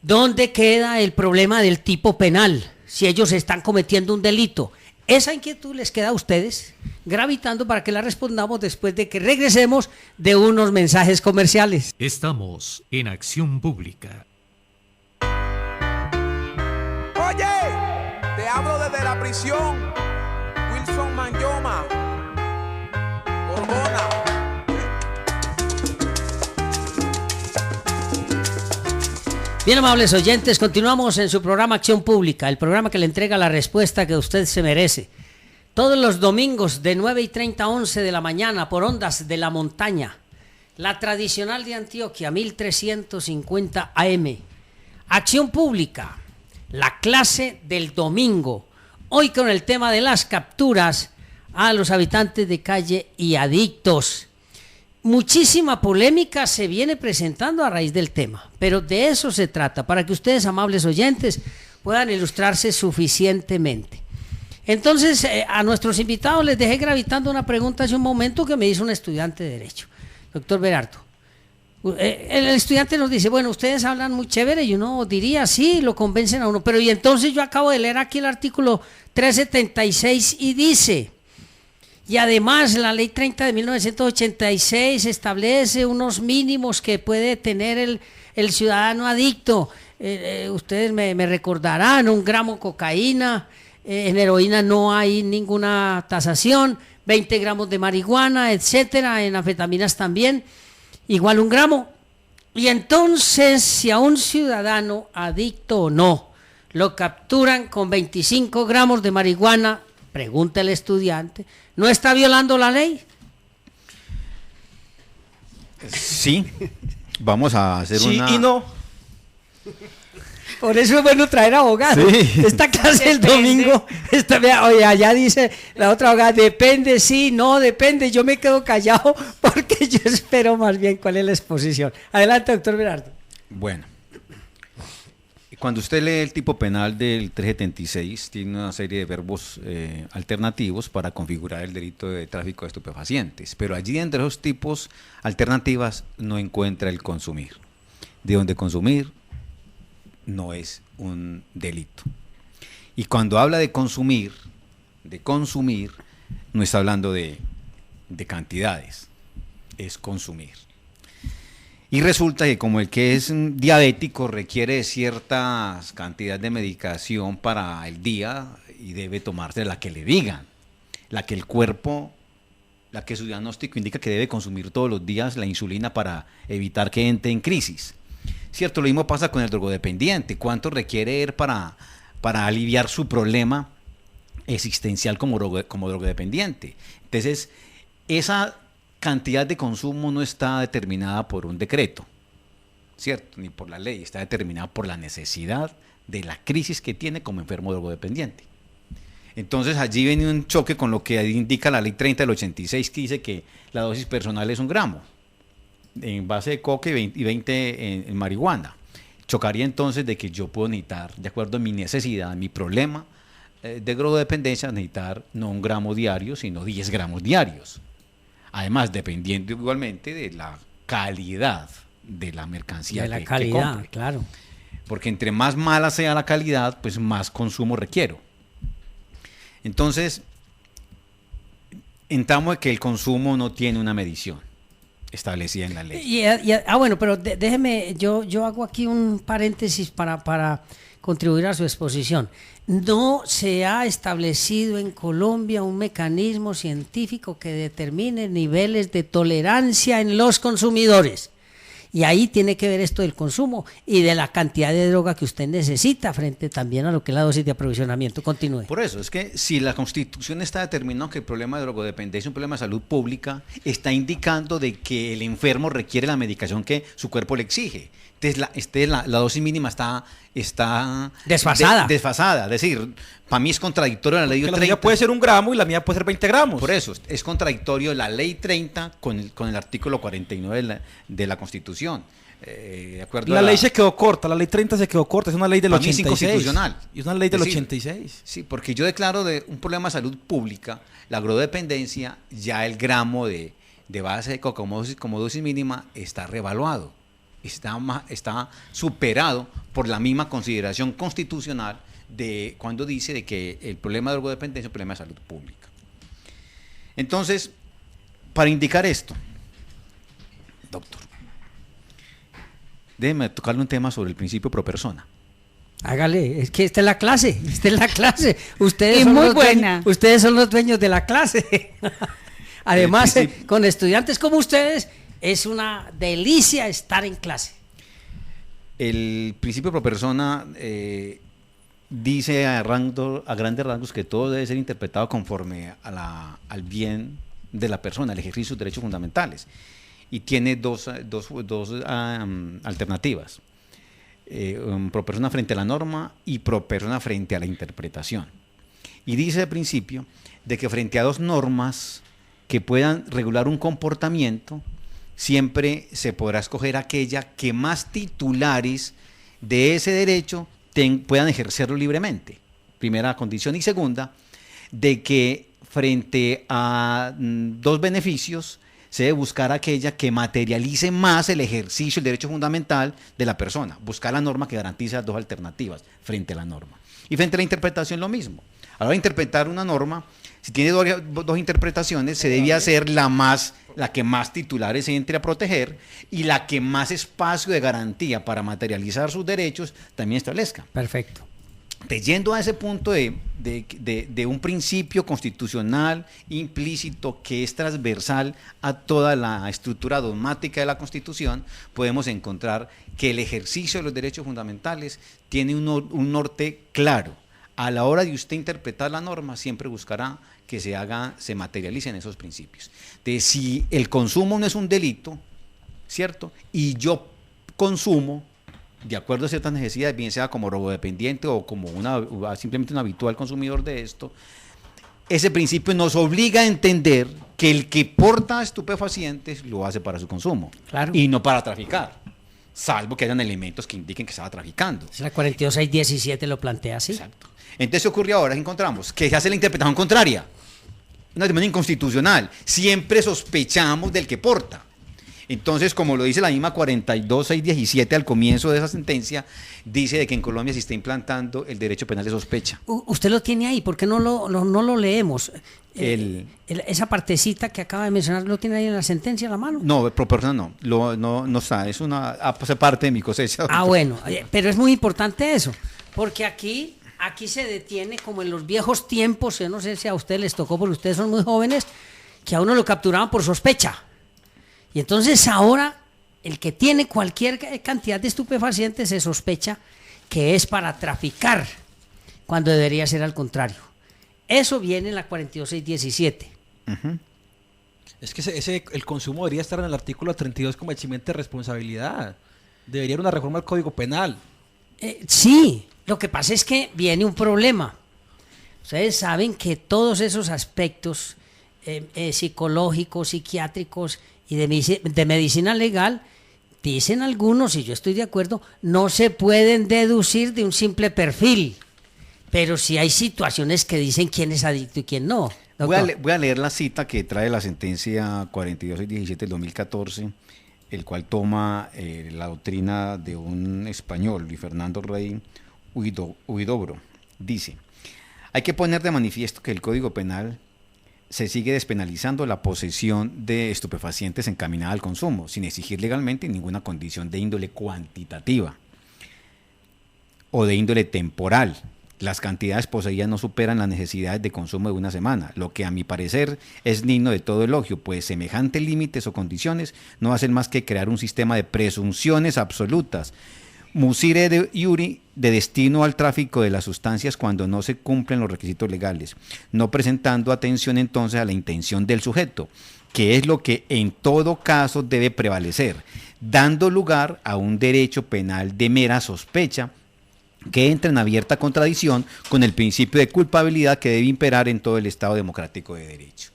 ¿Dónde queda el problema del tipo penal si ellos están cometiendo un delito? Esa inquietud les queda a ustedes, gravitando para que la respondamos después de que regresemos de unos mensajes comerciales. Estamos en Acción Pública. Oye, te hablo desde la prisión. Wilson Manyoma, Borbona. Bien, amables oyentes, continuamos en su programa Acción Pública, el programa que le entrega la respuesta que usted se merece. Todos los domingos de 9:30 a 11 de la mañana por Ondas de la Montaña, la tradicional de Antioquia, 1350 AM. Acción Pública, la clase del domingo. Hoy con el tema de las capturas a los habitantes de calle y adictos. Muchísima polémica se viene presentando a raíz del tema, pero de eso se trata, para que ustedes, amables oyentes, puedan ilustrarse suficientemente. Entonces, a nuestros invitados les dejé gravitando una pregunta hace un momento que me hizo un estudiante de Derecho, doctor Berardo. El estudiante nos dice, bueno, ustedes hablan muy chévere, y uno diría, sí, lo convencen a uno, pero y entonces yo acabo de leer aquí el artículo 376 y dice... Y además la ley 30 de 1986 establece unos mínimos que puede tener el ciudadano adicto. Ustedes me recordarán, 1 gramo de cocaína, en heroína no hay ninguna tasación, 20 gramos de marihuana, etcétera, en anfetaminas también, igual 1 gramo. Y entonces, si a un ciudadano adicto o no, lo capturan con 25 gramos de marihuana, pregunta el estudiante, ¿no está violando la ley? Sí, vamos a hacer una... Sí y no. Por eso es bueno traer abogado. Sí. Esta clase el domingo, oye, allá dice la otra abogada, depende, sí, no, depende, yo me quedo callado porque yo espero más bien cuál es la exposición. Adelante, doctor Berardo. Bueno, cuando usted lee el tipo penal del 376, tiene una serie de verbos alternativos para configurar el delito de tráfico de estupefacientes, pero allí entre esos tipos alternativas no encuentra el consumir. De donde consumir no es un delito. Y cuando habla de consumir, no está hablando de cantidades, es consumir. Y resulta que como el que es diabético requiere ciertas cantidades de medicación para el día y debe tomarse la que le digan, la que el cuerpo, la que su diagnóstico indica que debe consumir todos los días, la insulina para evitar que entre en crisis. Cierto, lo mismo pasa con el drogodependiente. ¿Cuánto requiere él para aliviar su problema existencial como drogodependiente? Entonces, esa cantidad de consumo no está determinada por un decreto, ¿cierto? Ni por la ley, está determinada por la necesidad de la crisis que tiene como enfermo drogodependiente. Entonces allí viene un choque con lo que indica la ley 30 del 86, que dice que la dosis personal es 1 gramo en base de coca y 20 en marihuana. Chocaría entonces de que yo puedo necesitar, de acuerdo a mi necesidad, a mi problema de drogodependencia, necesitar no 1 gramo diario, sino 10 gramos diarios. Además, dependiendo igualmente de la calidad de la mercancía de la que calidad, compre. claro. Porque entre más mala sea la calidad, pues más consumo requiero. Entonces, entramos en que el consumo no tiene una medición establecida en la ley. Bueno, pero déjeme, yo hago aquí un paréntesis para contribuir a su exposición. No se ha establecido en Colombia un mecanismo científico que determine niveles de tolerancia en los consumidores. Y ahí tiene que ver esto del consumo y de la cantidad de droga que usted necesita frente también a lo que es la dosis de aprovisionamiento. Continúe. Por eso, es que si la Constitución está determinando que el problema de drogodependencia es un problema de salud pública, está indicando de que el enfermo requiere la medicación que su cuerpo le exige. Entonces la dosis mínima está desfasada. Desfasada. Es decir, para mí es contradictorio la ley 30. La mía puede ser 1 gramo y la mía puede ser 20 gramos. Por eso, es contradictorio la ley 30 con el artículo 49 de la Constitución. De acuerdo la ley se quedó corta, la ley 30 se quedó corta, es una ley del 86. Es inconstitucional. Y es una ley del 86. Sí, porque yo declaro de un problema de salud pública, la drogodependencia, ya el gramo de base de coca como dosis mínima está revaluado. Está superado por la misma consideración constitucional de cuando dice de que el problema de drogodependencia es un problema de salud pública. Entonces, para indicar esto, doctor, déjeme tocarle un tema sobre el principio pro persona. Hágale, es que esta es la clase. Ustedes y son muy los buena. Ustedes son los dueños de la clase. Además, con estudiantes como ustedes, es una delicia estar en clase. El principio pro persona dice a grandes rasgos que todo debe ser interpretado conforme al bien de la persona, al ejercicio de sus derechos fundamentales. Y tiene dos alternativas. Pro persona frente a la norma y pro persona frente a la interpretación. Y dice al principio de que frente a dos normas que puedan regular un comportamiento, siempre se podrá escoger aquella que más titulares de ese derecho puedan ejercerlo libremente. Primera condición. Y segunda, de que frente a dos beneficios se debe buscar aquella que materialice más el ejercicio del derecho fundamental de la persona. Buscar la norma que garantice las dos alternativas frente a la norma. Y frente a la interpretación lo mismo. A la hora de interpretar una norma, si tiene dos interpretaciones, se debe hacer la que más titulares se entre a proteger y la que más espacio de garantía para materializar sus derechos también establezca. Perfecto. Yendo a ese punto de un principio constitucional implícito que es transversal a toda la estructura dogmática de la Constitución, podemos encontrar que el ejercicio de los derechos fundamentales tiene un norte claro. A la hora de usted interpretar la norma, siempre buscará que se materialicen esos principios. De si el consumo no es un delito, ¿cierto? Y yo consumo de acuerdo a ciertas necesidades, bien sea como robodependiente o como simplemente un habitual consumidor de esto, ese principio nos obliga a entender que el que porta estupefacientes lo hace para su consumo, claro, y no para traficar, salvo que hayan elementos que indiquen que estaba traficando. La 42617 lo plantea así. Exacto. Entonces, ¿qué ocurre ahora? Encontramos que se hace la interpretación contraria, una determinación inconstitucional. Siempre sospechamos del que porta. Entonces, como lo dice la misma 42617 al comienzo de esa sentencia, dice de que en Colombia se está implantando el derecho penal de sospecha. Usted lo tiene ahí, ¿por qué no lo leemos? Esa partecita que acaba de mencionar, ¿lo tiene ahí en la sentencia a la mano? No, pro persona no está, hace parte de mi cosecha. Ah, bueno, pero es muy importante eso, porque aquí se detiene como en los viejos tiempos, yo no sé si a ustedes les tocó, porque ustedes son muy jóvenes, que a uno lo capturaban por sospecha. Y entonces ahora el que tiene cualquier cantidad de estupefacientes se sospecha que es para traficar, cuando debería ser al contrario. Eso viene en la 42617. Uh-huh. Es que el consumo debería estar en el artículo 32 como eximente de responsabilidad. Debería haber una reforma al Código Penal. Sí, lo que pasa es que viene un problema. Ustedes saben que todos esos aspectos psicológicos, psiquiátricos y de medicina legal, dicen algunos, y yo estoy de acuerdo, no se pueden deducir de un simple perfil, pero sí hay situaciones que dicen quién es adicto y quién no. Voy a leer la cita que trae la sentencia 42617 del 2014, el cual toma la doctrina de un español, Luis Fernando Rey Huidobro. Dice: hay que poner de manifiesto que el Código Penal se sigue despenalizando la posesión de estupefacientes encaminada al consumo, sin exigir legalmente ninguna condición de índole cuantitativa o de índole temporal. Las cantidades poseídas no superan las necesidades de consumo de una semana, lo que a mi parecer es digno de todo elogio, pues semejantes límites o condiciones no hacen más que crear un sistema de presunciones absolutas, musire de iuri, de destino al tráfico de las sustancias cuando no se cumplen los requisitos legales, no presentando atención entonces a la intención del sujeto, que es lo que en todo caso debe prevalecer, dando lugar a un derecho penal de mera sospecha que entra en abierta contradicción con el principio de culpabilidad que debe imperar en todo el Estado democrático de derecho.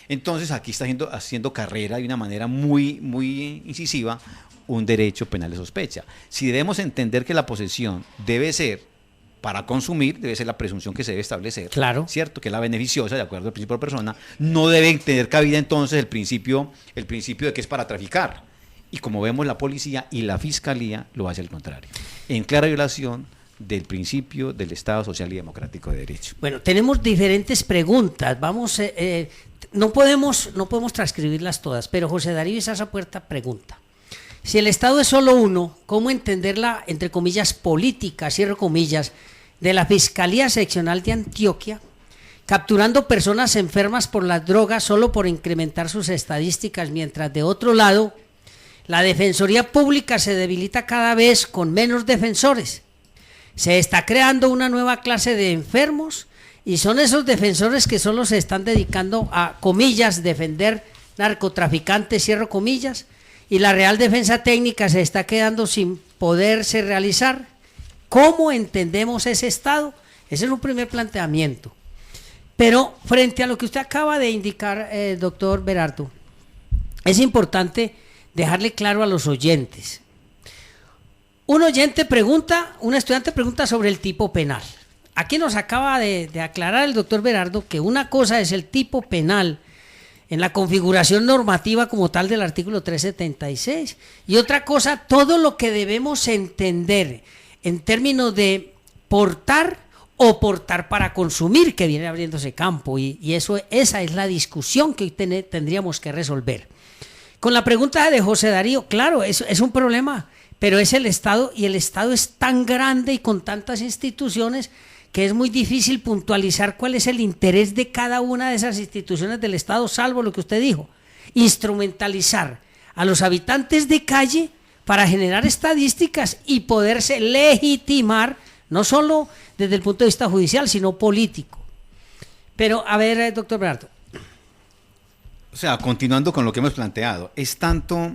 Entonces aquí está haciendo carrera de una manera muy, muy incisiva un derecho penal de sospecha. Si debemos entender que la posesión debe ser para consumir, debe ser la presunción que se debe establecer, claro, ¿cierto? Que es la beneficiosa, de acuerdo al principio de persona, no debe tener cabida entonces el principio de que es para traficar. Y como vemos, la policía y la fiscalía lo hace al contrario, en clara violación del principio del Estado social y democrático de derecho. Bueno, tenemos diferentes preguntas. Vamos, no podemos transcribirlas todas, pero José Darío Isaza Puerta pregunta: si el Estado es solo uno, ¿cómo entender la, entre comillas, política, cierro comillas, de la Fiscalía Seccional de Antioquia, capturando personas enfermas por las drogas solo por incrementar sus estadísticas, mientras de otro lado, La defensoría pública se debilita cada vez con menos defensores. Se está creando una nueva clase de enfermos y son esos defensores que solo se están dedicando a, comillas, defender narcotraficantes, cierro comillas, y la real defensa técnica se está quedando sin poderse realizar. ¿Cómo entendemos ese estado? Ese es un primer planteamiento. Pero frente a lo que usted acaba de indicar, doctor Berardo, es importante dejarle claro a los oyentes. Un oyente pregunta, un estudiante pregunta sobre el tipo penal. Aquí nos acaba de aclarar el doctor Berardo que una cosa es el tipo penal en la configuración normativa como tal del artículo 376 y otra cosa todo lo que debemos entender en términos de portar o portar para consumir, que viene abriéndose campo y esa es la discusión que hoy tendríamos que resolver. Con la pregunta de José Darío, claro, es un problema, pero es el Estado y el Estado es tan grande y con tantas instituciones que es muy difícil puntualizar cuál es el interés de cada una de esas instituciones del Estado, salvo lo que usted dijo, instrumentalizar a los habitantes de calle para generar estadísticas y poderse legitimar, no solo desde el punto de vista judicial, sino político. Pero, a ver, doctor Berardo. O sea, continuando con lo que hemos planteado, es tanto,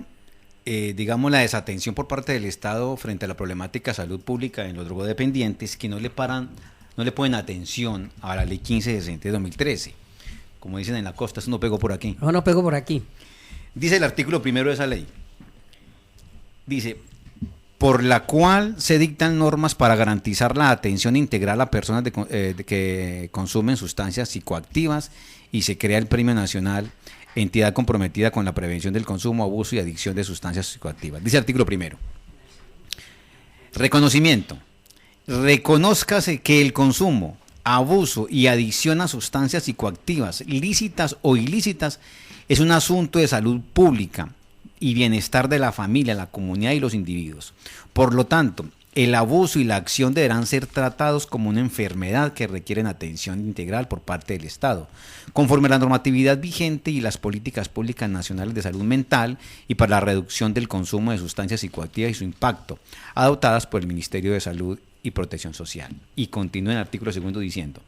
digamos, la desatención por parte del Estado frente a la problemática de salud pública en los drogodependientes que no le ponen atención a la ley 1560 de 2013. Como dicen en la costa, eso no pegó por aquí. No pegó por aquí. Dice el artículo primero de esa ley. Dice, por la cual se dictan normas para garantizar la atención integral a personas que consumen sustancias psicoactivas y se crea el Premio Nacional, entidad comprometida con la prevención del consumo, abuso y adicción de sustancias psicoactivas. Dice el artículo primero. Reconocimiento. Reconózcase que el consumo, abuso y adicción a sustancias psicoactivas, lícitas o ilícitas, es un asunto de salud pública y bienestar de la familia, la comunidad y los individuos. Por lo tanto, el abuso y la acción deberán ser tratados como una enfermedad que requieren atención integral por parte del Estado, conforme a la normatividad vigente y las políticas públicas nacionales de salud mental y para la reducción del consumo de sustancias psicoactivas y su impacto, adoptadas por el Ministerio de Salud y Protección Social. Y continúa en el artículo segundo diciendo,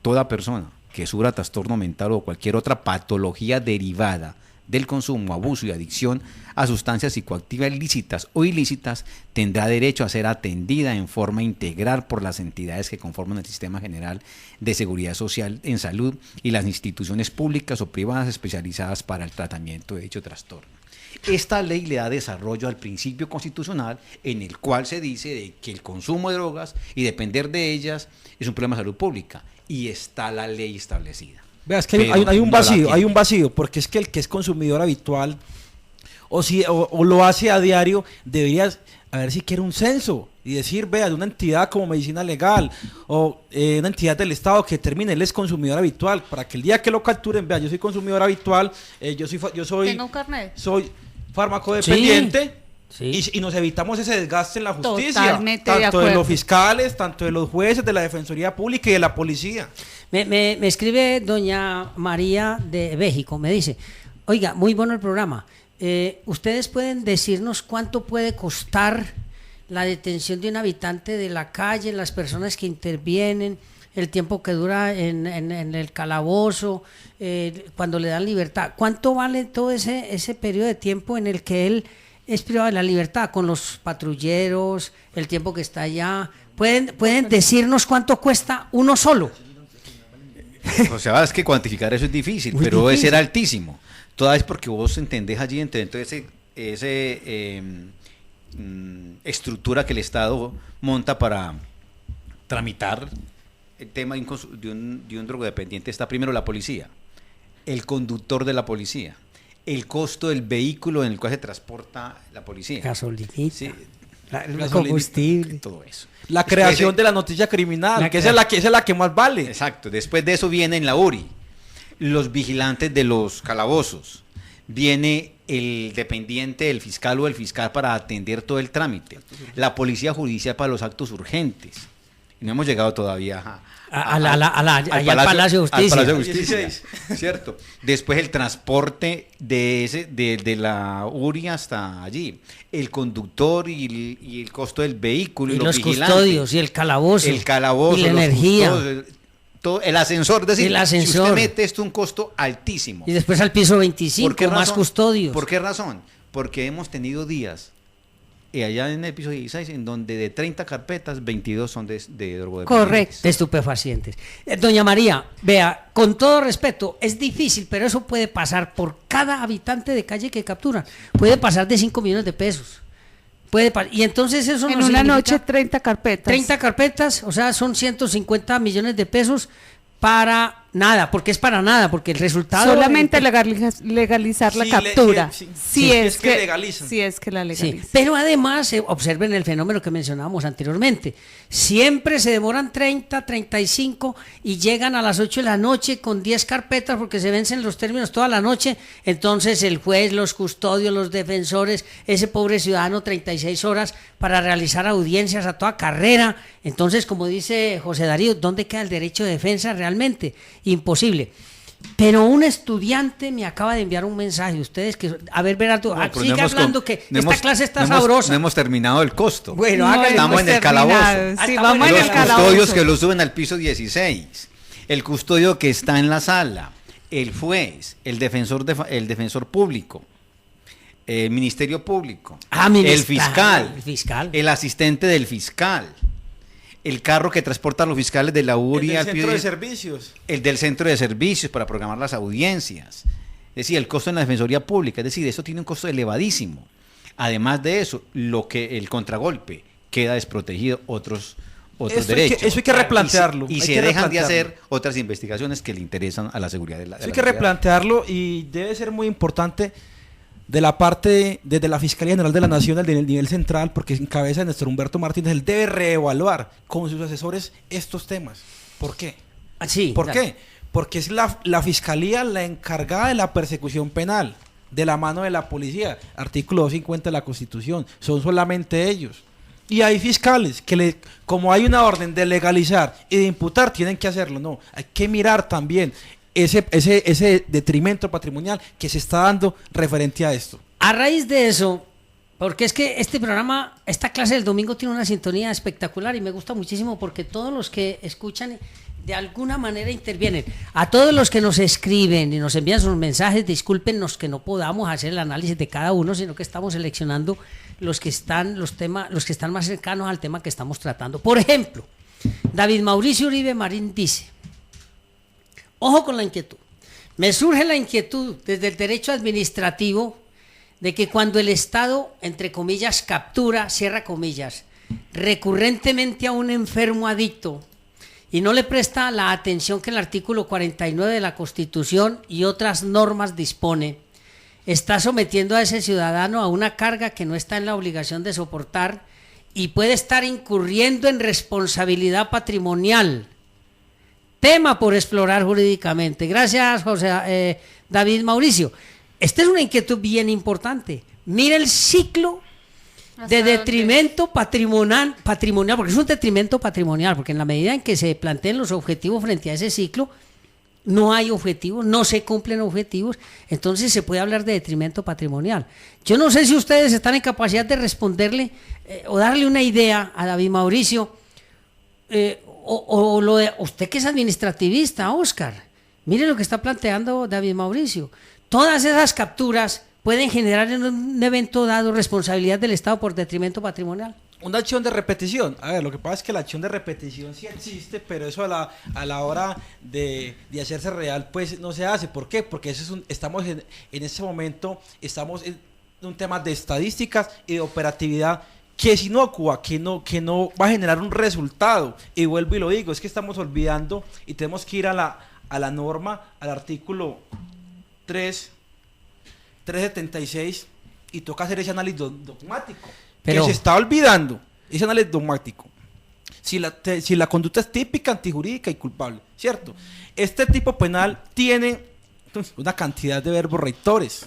toda persona que sufra trastorno mental o cualquier otra patología derivada del consumo, abuso y adicción a sustancias psicoactivas lícitas o ilícitas tendrá derecho a ser atendida en forma integral por las entidades que conforman el Sistema General de Seguridad Social en Salud y las instituciones públicas o privadas especializadas para el tratamiento de dicho trastorno. Esta ley le da desarrollo al principio constitucional en el cual se dice de que el consumo de drogas y depender de ellas es un problema de salud pública y está la ley establecida. Veas que hay un vacío, porque es que el que es consumidor habitual o lo hace a diario, debería a ver si quiere un censo y decir, vea, de una entidad como Medicina Legal o una entidad del Estado que determine, él es consumidor habitual, para que el día que lo capturen, vea, yo soy consumidor habitual, yo soy ¿Tengo un carnet? Soy farmacodependiente. Sí. Y nos evitamos ese desgaste en la justicia, Totalmente tanto de de los fiscales, tanto de los jueces, de la Defensoría Pública y de la policía. Me escribe doña María de México, me dice, oiga, muy bueno el programa, ¿ustedes pueden decirnos cuánto puede costar la detención de un habitante de la calle, las personas que intervienen, el tiempo que dura en el calabozo, cuando le dan libertad? ¿Cuánto vale todo ese periodo de tiempo en el que él es privado de la libertad, con los patrulleros, el tiempo que está allá? ¿Pueden decirnos cuánto cuesta uno solo? O sea, es que cuantificar eso es difícil, pero debe ser altísimo. Toda vez porque vos entendés allí dentro de ese estructura que el Estado monta para tramitar el tema de un drogodependiente. Está primero la policía, el conductor de la policía, el costo del vehículo en el cual se transporta la policía. Gasolinita, sí, el combustible, todo eso. La creación de la noticia criminal, esa es la que más vale. Exacto. Después de eso viene en la URI, los vigilantes de los calabozos, viene el dependiente del fiscal o el fiscal para atender todo el trámite, la policía judicial para los actos urgentes, No hemos llegado todavía al Palacio de Justicia. Al Palacio de Justicia, ¿cierto? Después el transporte de la URI hasta allí, el conductor y el costo del vehículo y los vigilantes, custodios y el calabozo y la los energía. Todo, el ascensor, es decir, si ascensor. usted mete esto un costo altísimo. Y después al piso 25, más custodios. ¿Por qué razón? Porque hemos tenido días allá en el piso 16, en donde de 30 carpetas, 22 son de drogodependientes. Correcto. De estupefacientes. Doña María, vea, con todo respeto, es difícil, pero eso puede pasar por cada habitante de calle que capturan. Puede pasar de 5 millones de pesos. Y entonces eso en no una significa noche 30 carpetas. 30 carpetas, o sea, son 150 millones de pesos para nada, porque es para nada, porque el resultado... Solamente legalizar la captura. Si es que legalizan. Si es que la legalizan. Sí, pero además, observen el fenómeno que mencionábamos anteriormente. Siempre se demoran 30, 35 y llegan a las 8 de la noche con 10 carpetas porque se vencen los términos toda la noche. Entonces el juez, los custodios, los defensores, ese pobre ciudadano 36 horas para realizar audiencias a toda carrera. Entonces, como dice José Darío, ¿dónde queda el derecho de defensa realmente? Imposible. Pero un estudiante me acaba de enviar un mensaje. Ustedes que, a ver, Berardo, sigue hablando que esta clase está sabrosa. No hemos terminado el costo. Bueno, estamos en el calabozo. Sí, vamos en Los el calabozo. custodios que lo suben al piso 16, el custodio que está en la sala, el juez, el defensor público, el ministerio público, el fiscal, el asistente del fiscal, el carro que transporta a los fiscales de la URI al centro de servicios. El del centro de servicios para programar las audiencias. Es decir, el costo en la defensoría pública. Es decir, eso tiene un costo elevadísimo. Además de eso, el contragolpe queda desprotegido otros derechos. Eso hay que replantearlo. Y se dejan de hacer otras investigaciones que le interesan a la seguridad de la Eso hay que replantearlo y debe ser muy importante de la parte, desde la Fiscalía General de la Nación, desde el nivel central, porque en cabeza de Néstor Humberto Martínez, él debe reevaluar con sus asesores estos temas. ¿Por qué? Sí, ¿Por qué? Porque es la Fiscalía la encargada de la persecución penal, de la mano de la policía. Artículo 250 de la Constitución. Son solamente ellos. Y hay fiscales que, como hay una orden de legalizar y de imputar, tienen que hacerlo. No, hay que mirar también ese detrimento patrimonial que se está dando referente a esto. A raíz de eso, porque es que este programa, esta clase del domingo tiene una sintonía espectacular y me gusta muchísimo porque todos los que escuchan de alguna manera intervienen. A todos los que nos escriben y nos envían sus mensajes, discúlpenos que no podamos hacer el análisis de cada uno, sino que estamos seleccionando los que están más cercanos al tema que estamos tratando. Por ejemplo, David Mauricio Uribe Marín dice: ojo con la inquietud. Me surge la inquietud desde el derecho administrativo de que cuando el Estado, entre comillas, captura, cierra comillas, recurrentemente a un enfermo adicto y no le presta la atención que el artículo 49 de la Constitución y otras normas dispone, está sometiendo a ese ciudadano a una carga que no está en la obligación de soportar y puede estar incurriendo en responsabilidad patrimonial. Tema por explorar jurídicamente. Gracias, José David Mauricio. Esta es una inquietud bien importante. Mira el ciclo de detrimento patrimonial, porque es un detrimento patrimonial, porque en la medida en que se planteen los objetivos frente a ese ciclo, no hay objetivos, no se cumplen objetivos, entonces se puede hablar de detrimento patrimonial. Yo no sé si ustedes están en capacidad de responderle o darle una idea a David Mauricio, o lo de usted que es administrativista, Óscar. Mire lo que está planteando David Mauricio. Todas esas capturas pueden generar en un evento dado responsabilidad del Estado por detrimento patrimonial. Una acción de repetición. A ver, lo que pasa es que la acción de repetición sí existe, pero eso a la hora de hacerse real, pues no se hace. ¿Por qué? Porque estamos en ese momento, estamos en un tema de estadísticas y de operatividad que es inocua, que no va a generar un resultado. Y vuelvo y lo digo, es que estamos olvidando y tenemos que ir a la norma, al artículo 376, y toca hacer ese análisis dogmático. Pero que se está olvidando ese análisis dogmático. Si la conducta es típica, antijurídica y culpable, ¿cierto? Este tipo penal tiene una cantidad de verbos rectores.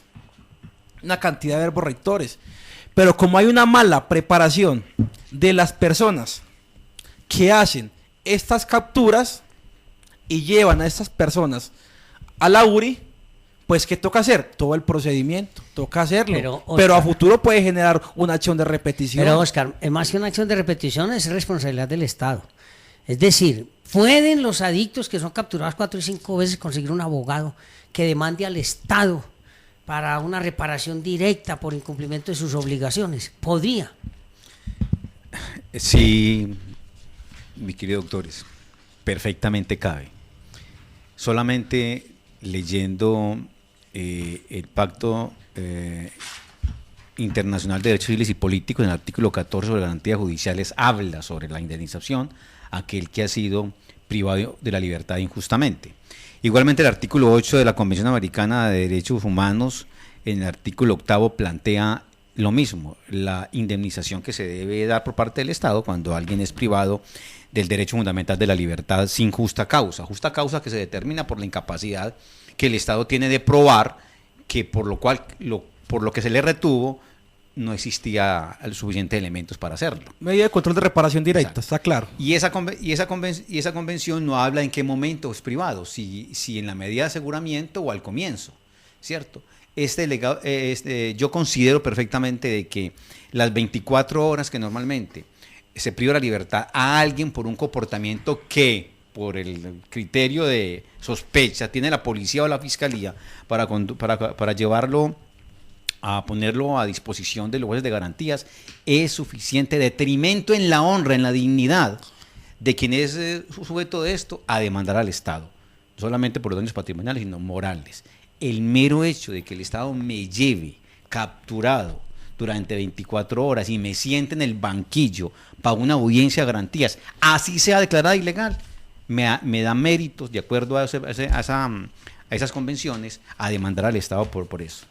Pero como hay una mala preparación de las personas que hacen estas capturas y llevan a estas personas a la URI, pues ¿qué toca hacer? Todo el procedimiento, toca hacerlo. Pero, Oscar, pero a futuro puede generar una acción de repetición. Pero Oscar, más que una acción de repetición es responsabilidad del Estado. Es decir, ¿pueden los adictos que son capturados 4 y 5 veces conseguir un abogado que demande al Estado para una reparación directa por incumplimiento de sus obligaciones? Podría. Sí, mi querido doctores, perfectamente cabe. Solamente leyendo el Pacto Internacional de Derechos Civiles y Políticos, en el artículo 14 sobre garantías judiciales, habla sobre la indemnización a aquel que ha sido privado de la libertad injustamente. Igualmente el artículo 8 de la Convención Americana de Derechos Humanos, en el artículo 8 plantea lo mismo, la indemnización que se debe dar por parte del Estado cuando alguien es privado del derecho fundamental de la libertad sin justa causa que se determina por la incapacidad que el Estado tiene de probar que por lo que se le retuvo no existía suficientes elementos para hacerlo. Medida de control de reparación directa, exacto, está claro. Y esa convención no habla en qué momento es privado, si en la medida de aseguramiento o al comienzo, ¿cierto? Yo considero perfectamente de que las 24 horas que normalmente se priva la libertad a alguien por un comportamiento que, por el criterio de sospecha, tiene la policía o la fiscalía para llevarlo a ponerlo a disposición de los jueces de garantías, es suficiente detrimento en la honra, en la dignidad de quien es sujeto de esto a demandar al Estado, no solamente por daños patrimoniales, sino morales. El mero hecho de que el Estado me lleve capturado durante 24 horas y me siente en el banquillo para una audiencia de garantías, así sea declarada ilegal, me da méritos, de acuerdo a esas convenciones, a demandar al Estado por eso.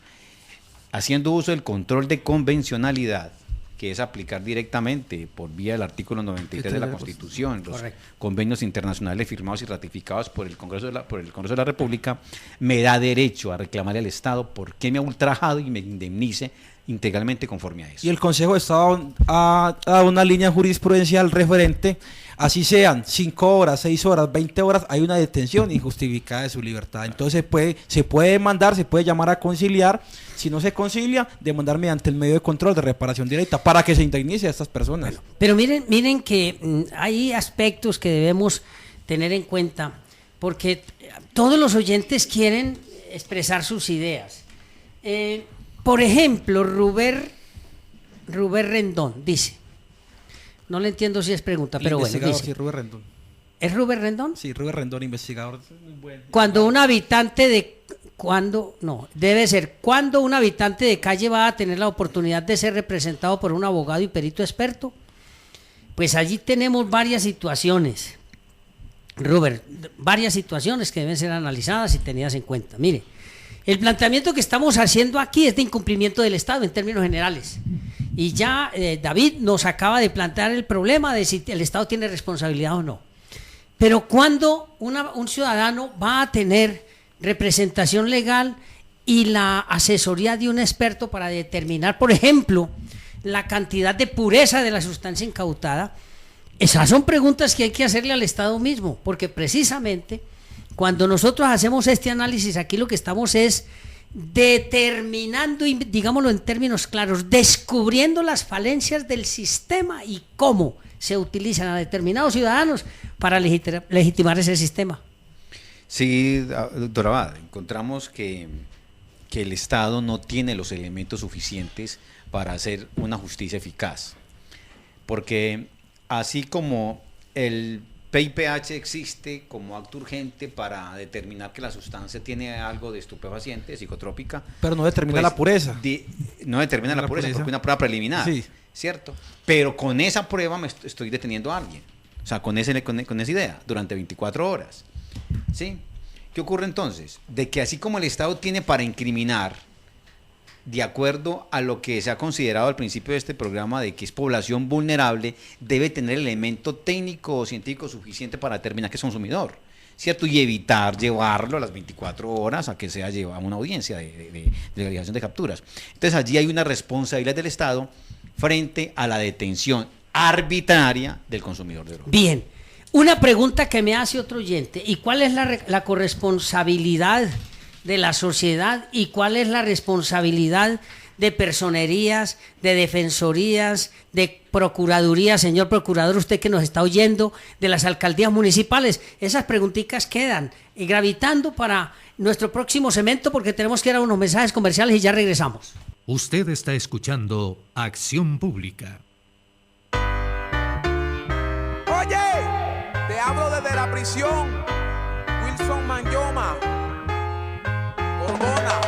Haciendo uso del control de convencionalidad, que es aplicar directamente por vía del artículo 93 de la Constitución, los convenios internacionales firmados y ratificados por el Congreso de la República, me da derecho a reclamarle al Estado por qué me ha ultrajado y me indemnice integralmente conforme a eso. Y el Consejo de Estado ha dado una línea jurisprudencial referente, así sean 5 horas, 6 horas, 20 horas, hay una detención injustificada de su libertad. Entonces se puede demandar, se puede llamar a conciliar. Si no se concilia, demandar mediante el medio de control de reparación directa para que se indemnice a estas personas. Bueno, pero miren que hay aspectos que debemos tener en cuenta, porque todos los oyentes quieren expresar sus ideas. Por ejemplo, Rubén Rendón dice, no le entiendo si es pregunta, pero bueno, dice, sí, Rubén Rendón. ¿Es Rubén Rendón? Sí, Rubén Rendón, investigador. Muy bueno. Cuando un habitante de cuando un habitante de calle va a tener la oportunidad de ser representado por un abogado y perito experto, pues allí tenemos varias situaciones, Robert, varias situaciones que deben ser analizadas y tenidas en cuenta. Mire, el planteamiento que estamos haciendo aquí es de incumplimiento del Estado en términos generales. Y ya David nos acaba de plantear el problema de si el Estado tiene responsabilidad o no. Pero cuando un ciudadano va a tener representación legal y la asesoría de un experto para determinar, por ejemplo, la cantidad de pureza de la sustancia incautada, esas son preguntas que hay que hacerle al Estado mismo, porque precisamente cuando nosotros hacemos este análisis aquí lo que estamos es determinando, y digámoslo en términos claros, descubriendo las falencias del sistema y cómo se utilizan a determinados ciudadanos para legitimar ese sistema. Sí, doctora Abad, encontramos que el Estado no tiene los elementos suficientes para hacer una justicia eficaz, porque así como el PIPH existe como acto urgente para determinar que la sustancia tiene algo de estupefaciente, psicotrópica, pero no determina la pureza. No determina la pureza, porque es una prueba preliminar, sí, ¿cierto? Pero con esa prueba me estoy deteniendo a alguien, o sea, con esa idea, durante 24 horas. ¿Sí? ¿Qué ocurre entonces? De que así como el Estado tiene para incriminar, de acuerdo a lo que se ha considerado al principio de este programa, de que es población vulnerable, debe tener el elemento técnico o científico suficiente para determinar que es consumidor, ¿cierto? Y evitar llevarlo a las 24 horas a que sea llevado a una audiencia de legalización de capturas. Entonces allí hay una responsabilidad del Estado frente a la detención arbitraria del consumidor de drogas. Bien. Una pregunta que me hace otro oyente, ¿y cuál es la corresponsabilidad de la sociedad y cuál es la responsabilidad de personerías, de defensorías, de procuradurías, señor procurador, usted que nos está oyendo, de las alcaldías municipales? Esas preguntitas quedan gravitando para nuestro próximo segmento porque tenemos que ir a unos mensajes comerciales y ya regresamos. Usted está escuchando Acción Pública. Oye, te hablo desde la prisión. Wilson Manyoma, Borbona.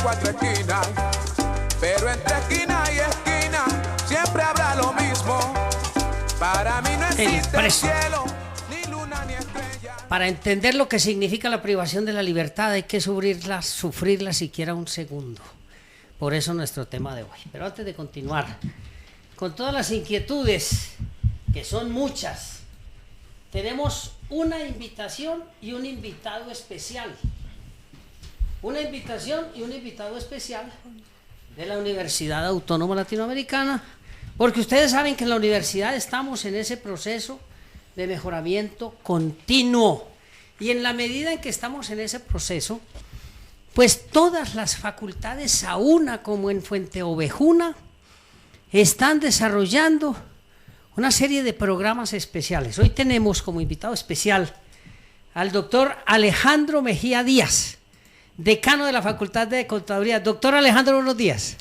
Cuatro esquinas, pero entre esquina y esquina siempre habrá lo mismo. Para mí no existe el cielo, ni luna ni estrella. Para entender lo que significa la privación de la libertad hay que sufrirla siquiera un segundo. Por eso nuestro tema de hoy. Pero antes de continuar con todas las inquietudes, que son muchas, tenemos una invitación y un invitado especial. Una invitación y un invitado especial de la Universidad Autónoma Latinoamericana, porque ustedes saben que en la universidad estamos en ese proceso de mejoramiento continuo, y en la medida en que estamos en ese proceso, pues todas las facultades a una, como en Fuente Ovejuna, están desarrollando una serie de programas especiales. Hoy tenemos como invitado especial al doctor Alejandro Mejía Díaz, decano de la Facultad de Contaduría. Doctor Alejandro, buenos días.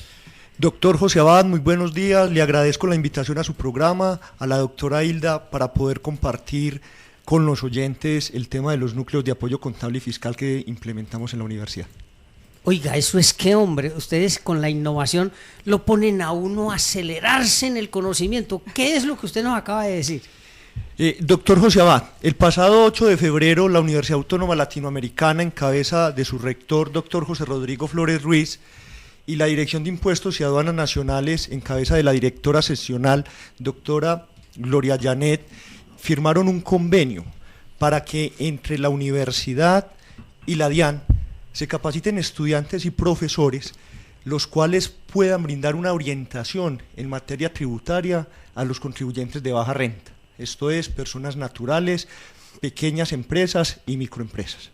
Doctor José Abad, muy buenos días. Le agradezco la invitación a su programa, a la doctora Hilda, para poder compartir con los oyentes el tema de los núcleos de apoyo contable y fiscal que implementamos en la universidad. Oiga, eso es que, hombre, ustedes con la innovación lo ponen a uno a acelerarse en el conocimiento. ¿Qué es lo que usted nos acaba de decir? Doctor José Abad, el pasado 8 de febrero la Universidad Autónoma Latinoamericana, en cabeza de su rector, doctor José Rodrigo Flores Ruiz, y la Dirección de Impuestos y Aduanas Nacionales, en cabeza de la directora seccional, doctora Gloria Janet, firmaron un convenio para que entre la universidad y la DIAN se capaciten estudiantes y profesores, los cuales puedan brindar una orientación en materia tributaria a los contribuyentes de baja renta. Esto es, personas naturales, pequeñas empresas y microempresas.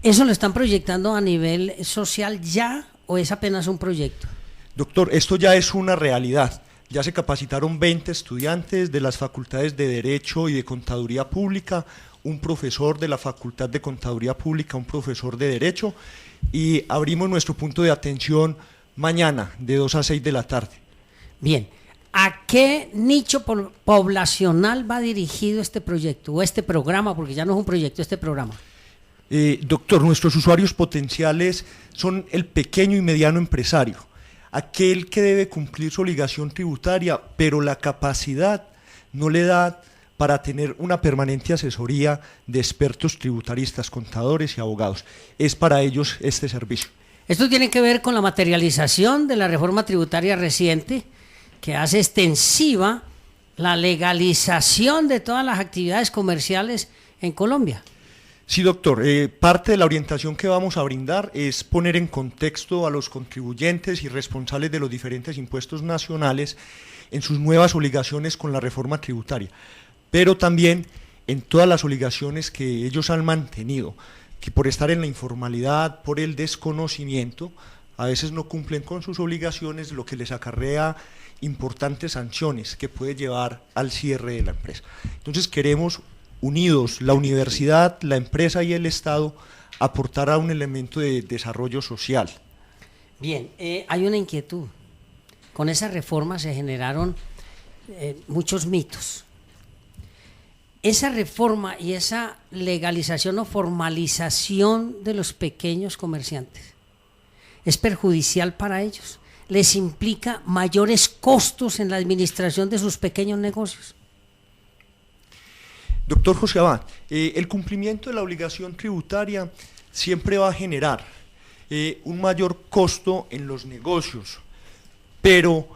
¿Eso lo están proyectando a nivel social ya o es apenas un proyecto? Doctor, esto ya es una realidad. Ya se capacitaron 20 estudiantes de las facultades de Derecho y de Contaduría Pública, un profesor de la Facultad de Contaduría Pública, un profesor de Derecho, y abrimos nuestro punto de atención mañana de 2 a 6 de la tarde. Bien. ¿A qué nicho poblacional va dirigido este proyecto o este programa? Porque ya no es un proyecto, este programa. Doctor, nuestros usuarios potenciales son el pequeño y mediano empresario, aquel que debe cumplir su obligación tributaria, pero la capacidad no le da para tener una permanente asesoría de expertos tributaristas, contadores y abogados. Es para ellos este servicio. Esto tiene que ver con la materialización de la reforma tributaria reciente, que hace extensiva la legalización de todas las actividades comerciales en Colombia. Sí, doctor. Parte de la orientación que vamos a brindar es poner en contexto a los contribuyentes y responsables de los diferentes impuestos nacionales en sus nuevas obligaciones con la reforma tributaria, pero también en todas las obligaciones que ellos han mantenido, que por estar en la informalidad, por el desconocimiento, a veces no cumplen con sus obligaciones, lo que les acarrea importantes sanciones que puede llevar al cierre de la empresa. Entonces queremos, unidos, la universidad, la empresa y el Estado, aportar a un elemento de desarrollo social. Bien, hay una inquietud. Con esa reforma se generaron muchos mitos. esa reforma y esa legalización o formalización de los pequeños comerciantes es perjudicial para ellos, les implica mayores costos en la administración de sus pequeños negocios. Doctor José Abad, el cumplimiento de la obligación tributaria siempre va a generar un mayor costo en los negocios, pero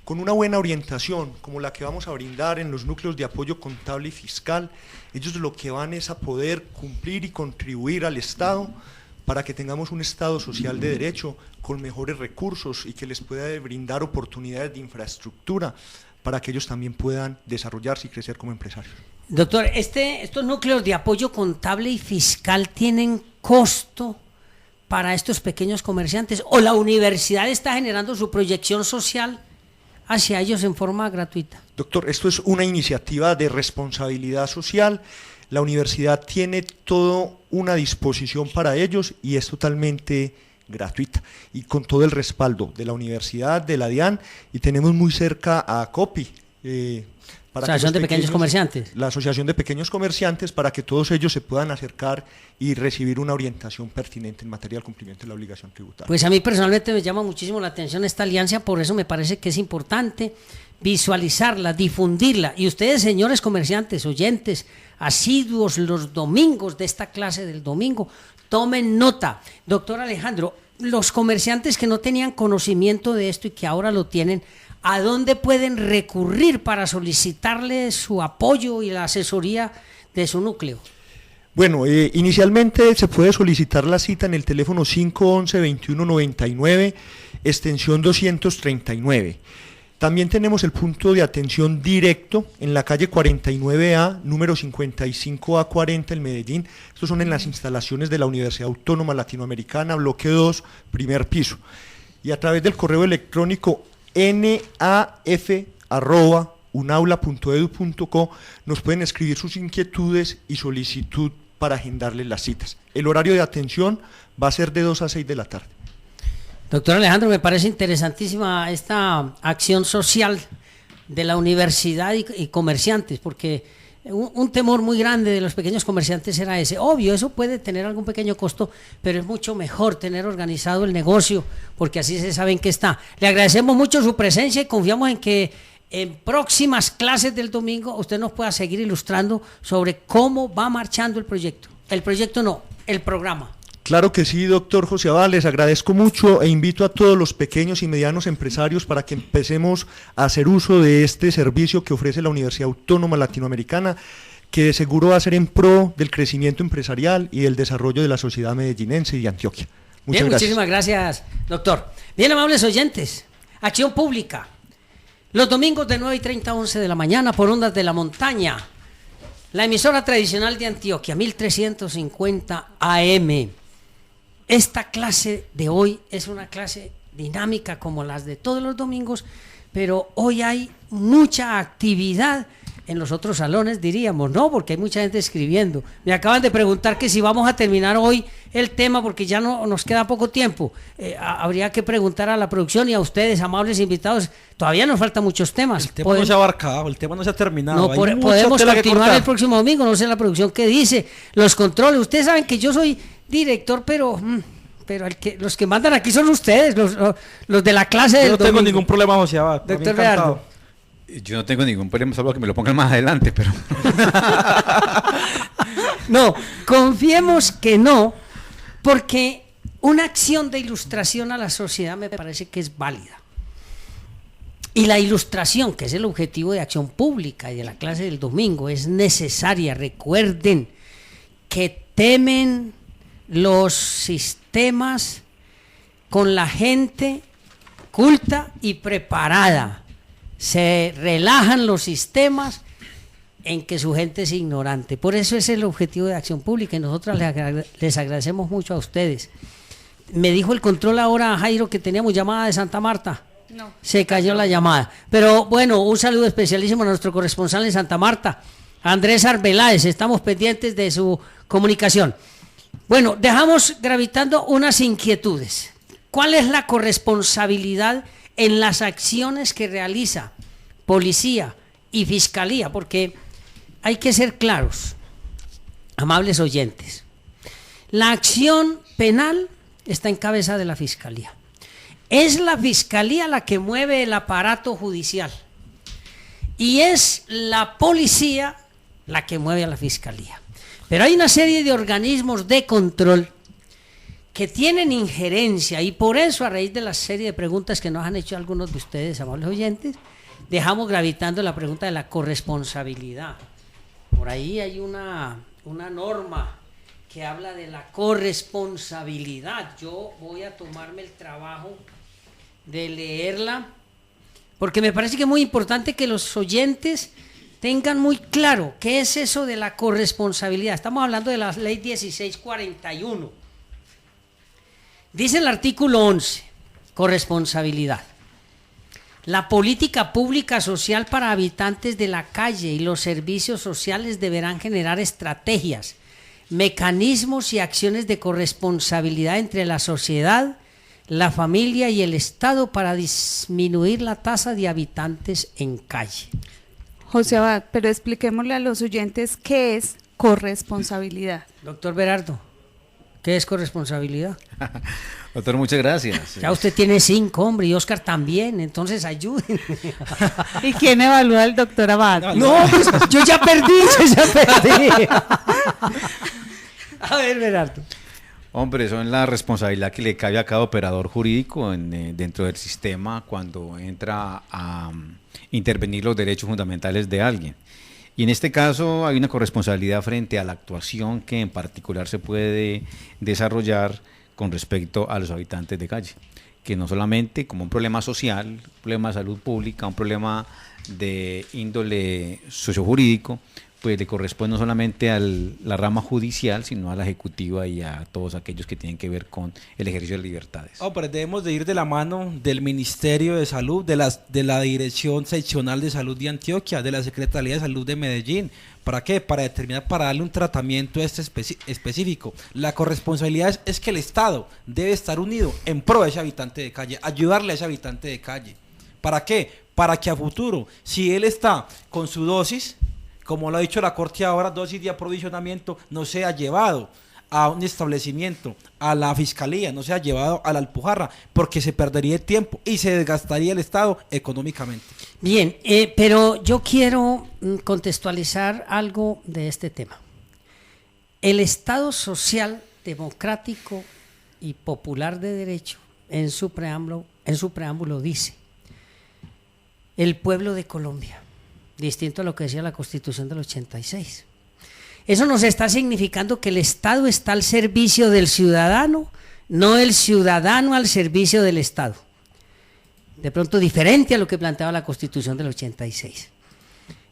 con una buena orientación, como la que vamos a brindar en los núcleos de apoyo contable y fiscal, ellos lo que van es a poder cumplir y contribuir al Estado para que tengamos un Estado social de derecho con mejores recursos y que les pueda brindar oportunidades de infraestructura para que ellos también puedan desarrollarse y crecer como empresarios. Doctor, estos núcleos de apoyo contable y fiscal tienen costo para estos pequeños comerciantes, o la universidad está generando su proyección social hacia ellos en forma gratuita. Doctor, esto es una iniciativa de responsabilidad social. La universidad tiene toda una disposición para ellos y es totalmente gratuita y con todo el respaldo de la universidad, de la DIAN, y tenemos muy cerca a COPI, Asociación de Pequeños Comerciantes. La Asociación de Pequeños Comerciantes, para que todos ellos se puedan acercar y recibir una orientación pertinente en materia del cumplimiento de la obligación tributaria. Pues a mí personalmente me llama muchísimo la atención esta alianza, por eso me parece que es importante visualizarla, difundirla. Y ustedes, señores comerciantes, oyentes, asiduos los domingos de esta clase del domingo, tomen nota. Doctor Alejandro, los comerciantes que no tenían conocimiento de esto y que ahora lo tienen, ¿a dónde pueden recurrir para solicitarle su apoyo y la asesoría de su núcleo? Bueno, inicialmente se puede solicitar la cita en el teléfono 511-2199, extensión 239. También tenemos el punto de atención directo en la calle 49A, número 55A40 en Medellín. Estos son en las instalaciones de la Universidad Autónoma Latinoamericana, bloque 2, primer piso. Y a través del correo electrónico naf@unaula.edu.co nos pueden escribir sus inquietudes y solicitud para agendarles las citas. El horario de atención va a ser de 2 a 6 de la tarde. Doctor Alejandro, me parece interesantísima esta acción social de la universidad y comerciantes, porque un temor muy grande de los pequeños comerciantes era ese. Obvio, eso puede tener algún pequeño costo, pero es mucho mejor tener organizado el negocio, porque así se sabe en qué está. Le agradecemos mucho su presencia y confiamos en que en próximas clases del domingo usted nos pueda seguir ilustrando sobre cómo va marchando el proyecto. El proyecto no, el programa. Claro que sí, doctor José Abad, les agradezco mucho e invito a todos los pequeños y medianos empresarios para que empecemos a hacer uso de este servicio que ofrece la Universidad Autónoma Latinoamericana, que de seguro va a ser en pro del crecimiento empresarial y el desarrollo de la sociedad medellinense y de Antioquia. Muchas gracias. Muchísimas gracias, doctor. Bien, amables oyentes, Acción Pública, los domingos de 9:30 a 11 de la mañana por Ondas de la Montaña, la emisora tradicional de Antioquia, 1350 AM. Esta clase de hoy es una clase dinámica como las de todos los domingos, pero hoy hay mucha actividad en los otros salones, diríamos, ¿no? Porque hay mucha gente escribiendo. Me acaban de preguntar que si vamos a terminar hoy el tema porque ya no nos queda poco tiempo. Habría que preguntar a la producción y a ustedes, amables invitados. Todavía nos faltan muchos temas. El tema no se ha abarcado, el tema no se ha terminado. No, podemos continuar el próximo domingo, no sé la producción qué dice, los controles. Ustedes saben que yo soy director, pero los que mandan aquí son ustedes, los de la clase del domingo. Yo no tengo ningún problema, José Abad. Doctor Leardo. Yo no tengo ningún problema, salvo que me lo pongan más adelante, pero... No, confiemos que no, porque una acción de ilustración a la sociedad me parece que es válida. Y la ilustración, que es el objetivo de Acción Pública y de la clase del domingo, es necesaria. Recuerden que temen los sistemas con la gente culta y preparada. Se relajan los sistemas en que su gente es ignorante. Por eso es el objetivo de Acción Pública y nosotros les agradecemos mucho a ustedes. Me dijo el control ahora, Jairo, que teníamos llamada de Santa Marta. No. Se cayó la llamada. Pero bueno, un saludo especialísimo a nuestro corresponsal en Santa Marta, Andrés Arbeláez. Estamos pendientes de su comunicación. Bueno, dejamos gravitando unas inquietudes. ¿Cuál es la corresponsabilidad en las acciones que realiza policía y fiscalía? Porque hay que ser claros, amables oyentes. La acción penal está en cabeza de la Fiscalía. Es la Fiscalía la que mueve el aparato judicial y es la policía la que mueve a la Fiscalía. Pero hay una serie de organismos de control que tienen injerencia y por eso, a raíz de la serie de preguntas que nos han hecho algunos de ustedes, amables oyentes, dejamos gravitando la pregunta de la corresponsabilidad. Por ahí hay una norma que habla de la corresponsabilidad. Yo voy a tomarme el trabajo de leerla, porque me parece que es muy importante que los oyentes tengan muy claro qué es eso de la corresponsabilidad. Estamos hablando de la ley 1641. Dice el artículo 11, corresponsabilidad. La política pública social para habitantes de la calle y los servicios sociales deberán generar estrategias, mecanismos y acciones de corresponsabilidad entre la sociedad, la familia y el Estado para disminuir la tasa de habitantes en calle. José Abad, pero expliquémosle a los oyentes qué es corresponsabilidad. Doctor Berardo, ¿qué es corresponsabilidad? Doctor, muchas gracias. Ya usted tiene 5, hombre, y Oscar también, entonces ayuden. ¿Y quién evalúa al doctor Abad? No, pues, yo ya perdí. A ver, Berardo. Hombre, eso es la responsabilidad que le cabe a cada operador jurídico dentro del sistema cuando entra a intervenir los derechos fundamentales de alguien. Y en este caso hay una corresponsabilidad frente a la actuación que en particular se puede desarrollar con respecto a los habitantes de calle, que no solamente como un problema social, un problema de salud pública, un problema de índole sociojurídico, pues le corresponde no solamente a la rama judicial, sino a la ejecutiva y a todos aquellos que tienen que ver con el ejercicio de libertades. Pero debemos de ir de la mano del Ministerio de Salud, de la Dirección Seccional de Salud de Antioquia, de la Secretaría de Salud de Medellín. ¿Para qué? Para determinar, para darle un tratamiento específico. La corresponsabilidad es que el Estado debe estar unido en pro de ese habitante de calle, ayudarle a ese habitante de calle. ¿Para qué? Para que a futuro, si él está con su dosis, como lo ha dicho la Corte ahora, dosis de aprovisionamiento, no sea llevado a un establecimiento, a la Fiscalía, no sea llevado a la Alpujarra, porque se perdería el tiempo y se desgastaría el Estado económicamente. Bien, pero yo quiero contextualizar algo de este tema. El Estado social, democrático y popular de derecho, en su preámbulo dice: el pueblo de Colombia, distinto a lo que decía la Constitución del 86. Eso nos está significando que el Estado está al servicio del ciudadano, no el ciudadano al servicio del Estado. De pronto diferente a lo que planteaba la Constitución del 86.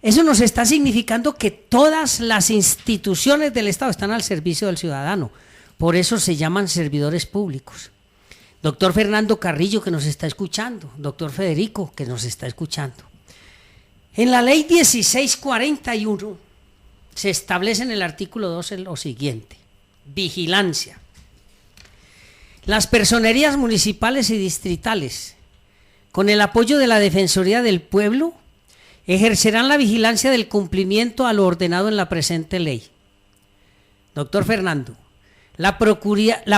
Eso nos está significando que todas las instituciones del Estado están al servicio del ciudadano. Por eso se llaman servidores públicos. Doctor Fernando Carrillo, que nos está escuchando. Doctor Federico, que nos está escuchando. En la ley 1641 se establece en el artículo 12 lo siguiente: vigilancia. Las personerías municipales y distritales, con el apoyo de la Defensoría del Pueblo, ejercerán la vigilancia del cumplimiento a lo ordenado en la presente ley. Doctor Fernando, la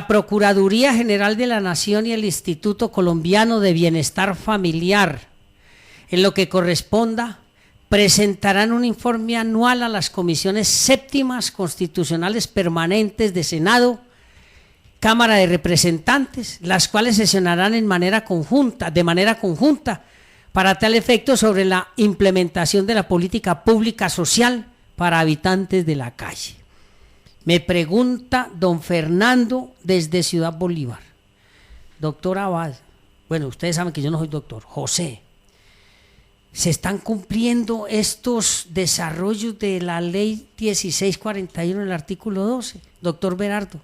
Procuraduría General de la Nación y el Instituto Colombiano de Bienestar Familiar, en lo que corresponda, presentarán un informe anual a las comisiones séptimas constitucionales permanentes de Senado, Cámara de Representantes, las cuales sesionarán de manera conjunta para tal efecto sobre la implementación de la política pública social para habitantes de la calle. Me pregunta don Fernando desde Ciudad Bolívar. Doctor Abad, bueno, ustedes saben que yo no soy doctor, José, ¿se están cumpliendo estos desarrollos de la ley 1641 en el artículo 12? Doctor Berardo.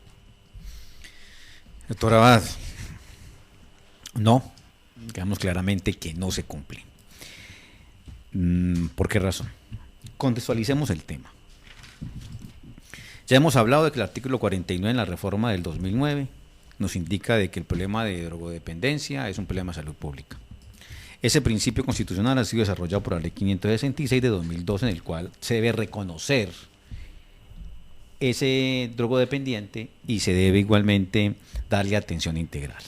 Doctor Abad, no, digamos claramente que no se cumple. ¿Por qué razón? Contextualicemos el tema. Ya hemos hablado de que el artículo 49 en la reforma del 2009 nos indica de que el problema de drogodependencia es un problema de salud pública. Ese principio constitucional ha sido desarrollado por la Ley 566 de 2012, en el cual se debe reconocer ese drogodependiente y se debe igualmente darle atención integral.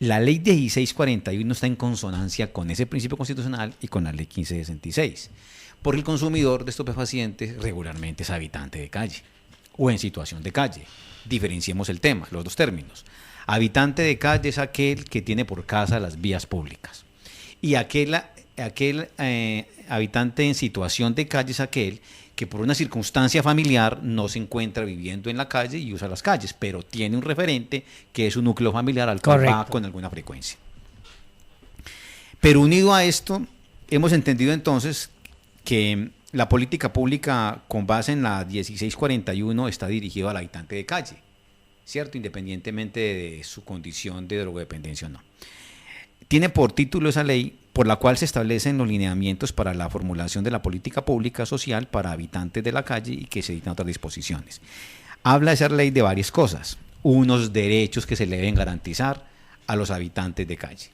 La Ley 1641 está en consonancia con ese principio constitucional y con la Ley 1566, porque el consumidor de estupefacientes regularmente es habitante de calle o en situación de calle. Diferenciemos el tema, los dos términos. Habitante de calle es aquel que tiene por casa las vías públicas, y aquel habitante en situación de calle es aquel que por una circunstancia familiar no se encuentra viviendo en la calle y usa las calles, pero tiene un referente que es un núcleo familiar al cual va con alguna frecuencia. Pero unido a esto, hemos entendido entonces que la política pública con base en la 1641 está dirigida al habitante de calle, ¿cierto? Independientemente de su condición de drogodependencia o no. Tiene por título esa ley por la cual se establecen los lineamientos para la formulación de la política pública social para habitantes de la calle y que se dictan otras disposiciones. Habla esa ley de varias cosas, unos derechos que se le deben garantizar a los habitantes de calle.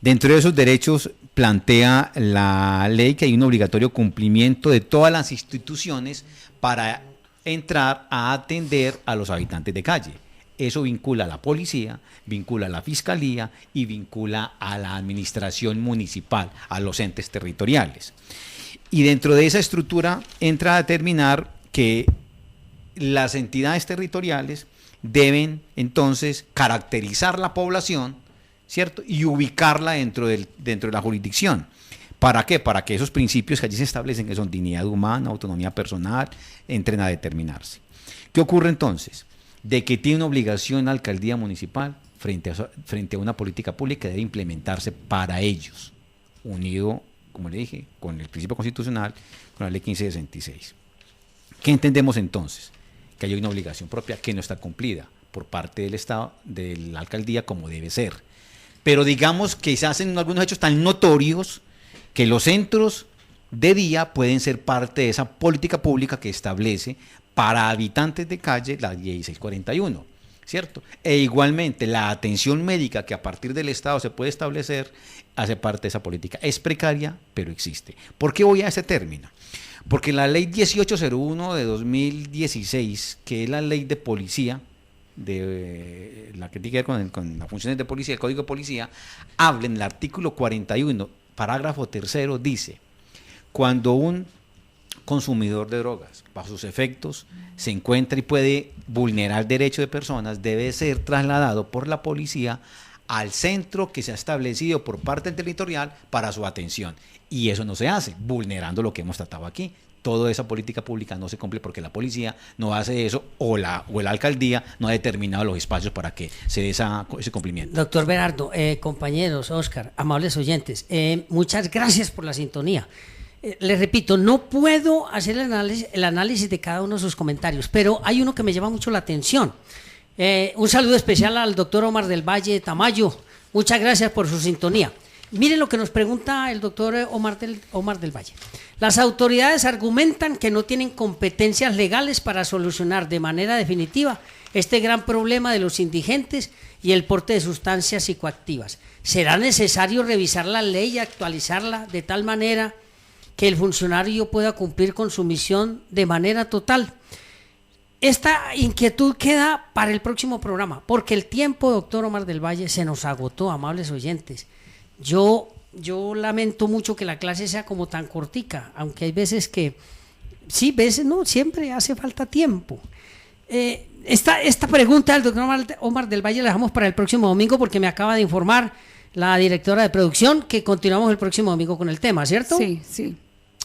Dentro de esos derechos plantea la ley que hay un obligatorio cumplimiento de todas las instituciones para entrar a atender a los habitantes de calle. Eso vincula a la policía, vincula a la fiscalía y vincula a la administración municipal, a los entes territoriales. Y dentro de esa estructura entra a determinar que las entidades territoriales deben entonces caracterizar la población, ¿cierto? Y ubicarla dentro de la jurisdicción. ¿Para qué? Para que esos principios que allí se establecen, que son dignidad humana, autonomía personal, entren a determinarse. ¿Qué ocurre entonces? De que tiene una obligación la alcaldía municipal frente a una política pública que debe implementarse para ellos, unido, como le dije, con el principio constitucional, con la ley 1566. ¿Qué entendemos entonces? Que hay una obligación propia que no está cumplida por parte del Estado, de la alcaldía, como debe ser. Pero digamos que se hacen algunos hechos tan notorios que los centros de día pueden ser parte de esa política pública que establece para habitantes de calle la 1641, ¿cierto? E igualmente la atención médica que a partir del Estado se puede establecer hace parte de esa política. Es precaria, pero existe. ¿Por qué voy a ese término? Porque la ley 1801 de 2016, que es la ley de policía, de la que tiene que ver con las funciones de policía, el Código de Policía, habla en el artículo 41, parágrafo 3, dice: cuando un consumidor de drogas, bajo sus efectos, se encuentra y puede vulnerar derechos de personas, debe ser trasladado por la policía al centro que se ha establecido por parte del territorial para su atención. Y eso no se hace, vulnerando lo que hemos tratado aquí. Toda esa política pública no se cumple porque la policía no hace eso o la alcaldía no ha determinado los espacios para que se dé ese cumplimiento. Doctor Berardo, compañeros, Oscar, amables oyentes, muchas gracias por la sintonía. Les repito, no puedo hacer el análisis de cada uno de sus comentarios, pero hay uno que me llama mucho la atención. Un saludo especial al doctor Omar del Valle Tamayo. Muchas gracias por su sintonía. Miren lo que nos pregunta el doctor Omar del Valle. Las autoridades argumentan que no tienen competencias legales para solucionar de manera definitiva este gran problema de los indigentes y el porte de sustancias psicoactivas. ¿Será necesario revisar la ley y actualizarla de tal manera que el funcionario pueda cumplir con su misión de manera total? Esta inquietud queda para el próximo programa, porque el tiempo, doctor Omar del Valle, se nos agotó, amables oyentes. Yo lamento mucho que la clase sea como tan cortica, aunque hay veces que, sí, veces no, siempre hace falta tiempo. Esta pregunta del doctor Omar del Valle la dejamos para el próximo domingo, porque me acaba de informar la directora de producción que continuamos el próximo domingo con el tema, ¿cierto? Sí, sí.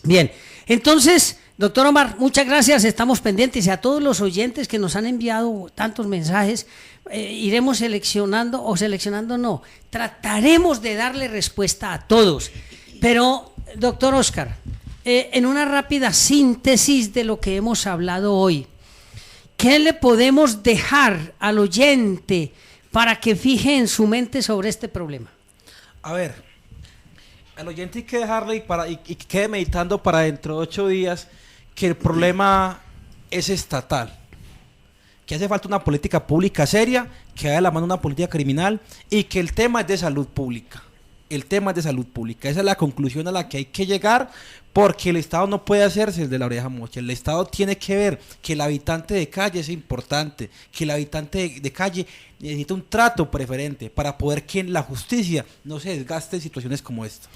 Bien, entonces, doctor Omar, muchas gracias, estamos pendientes, y a todos los oyentes que nos han enviado tantos mensajes, iremos seleccionando, trataremos de darle respuesta a todos. Pero, doctor Oscar, en una rápida síntesis de lo que hemos hablado hoy, ¿qué le podemos dejar al oyente para que fije en su mente sobre este problema? A ver, al oyente hay que dejarle y que quede meditando para dentro de 8 días que el problema es estatal. que hace falta una política pública seria, que vaya de la mano una política criminal y que el tema es de salud pública. El tema es de salud pública. Esa es la conclusión a la que hay que llegar, porque el Estado no puede hacerse el de la oreja mocha. El Estado tiene que ver que el habitante de calle es importante, que el habitante de calle necesita un trato preferente para poder que la justicia no se desgaste en situaciones como esta.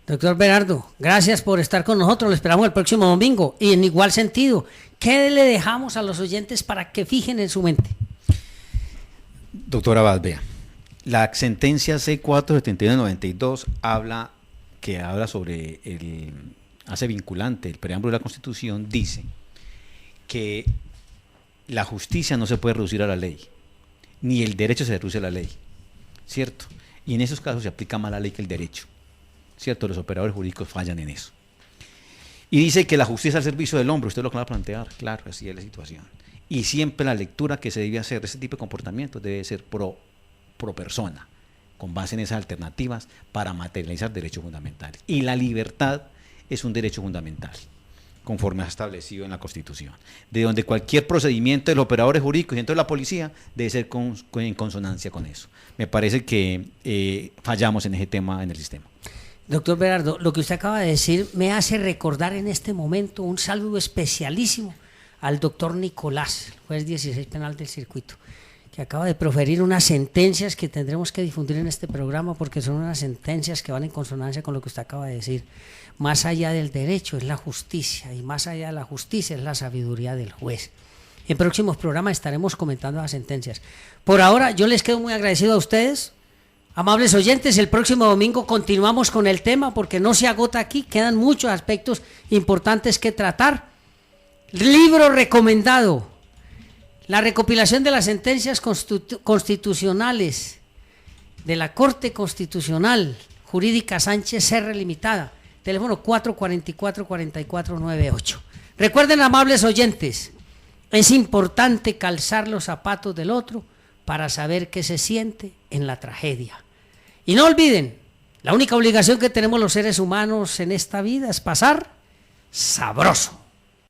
Doctor Berardo, gracias por estar con nosotros, lo esperamos el próximo domingo. Y en igual sentido, ¿qué le dejamos a los oyentes para que fijen en su mente? Doctora Abad, vea, la sentencia C471/92 habla sobre hace vinculante el preámbulo de la Constitución, dice que la justicia no se puede reducir a la ley, ni el derecho se reduce a la ley, ¿cierto? Y en esos casos se aplica más la ley que el derecho, ¿cierto? Los operadores jurídicos fallan en eso. Y dice que la justicia al servicio del hombre, usted lo va a plantear, claro, así es la situación. Y siempre la lectura que se debe hacer de ese tipo de comportamientos debe ser pro persona, con base en esas alternativas para materializar derechos fundamentales. Y la libertad es un derecho fundamental, conforme ha establecido en la Constitución, de donde cualquier procedimiento de los operadores jurídicos y dentro de la policía debe ser en consonancia con eso. Me parece que fallamos en ese tema en el sistema. Doctor Berardo, lo que usted acaba de decir me hace recordar en este momento un saludo especialísimo al doctor Nicolás, juez 16 penal del circuito, que acaba de proferir unas sentencias que tendremos que difundir en este programa, porque son unas sentencias que van en consonancia con lo que usted acaba de decir. Más allá del derecho es la justicia, y más allá de la justicia es la sabiduría del juez. En próximos programas estaremos comentando las sentencias. Por ahora yo les quedo muy agradecido a ustedes, amables oyentes. El próximo domingo continuamos con el tema, porque no se agota aquí, quedan muchos aspectos importantes que tratar. Libro recomendado: la recopilación de las sentencias constitucionales de la Corte Constitucional Jurídica Sánchez Serra Limitada, teléfono 444-4498. Recuerden, amables oyentes, es importante calzar los zapatos del otro para saber qué se siente en la tragedia. Y no olviden, la única obligación que tenemos los seres humanos en esta vida es pasar sabroso.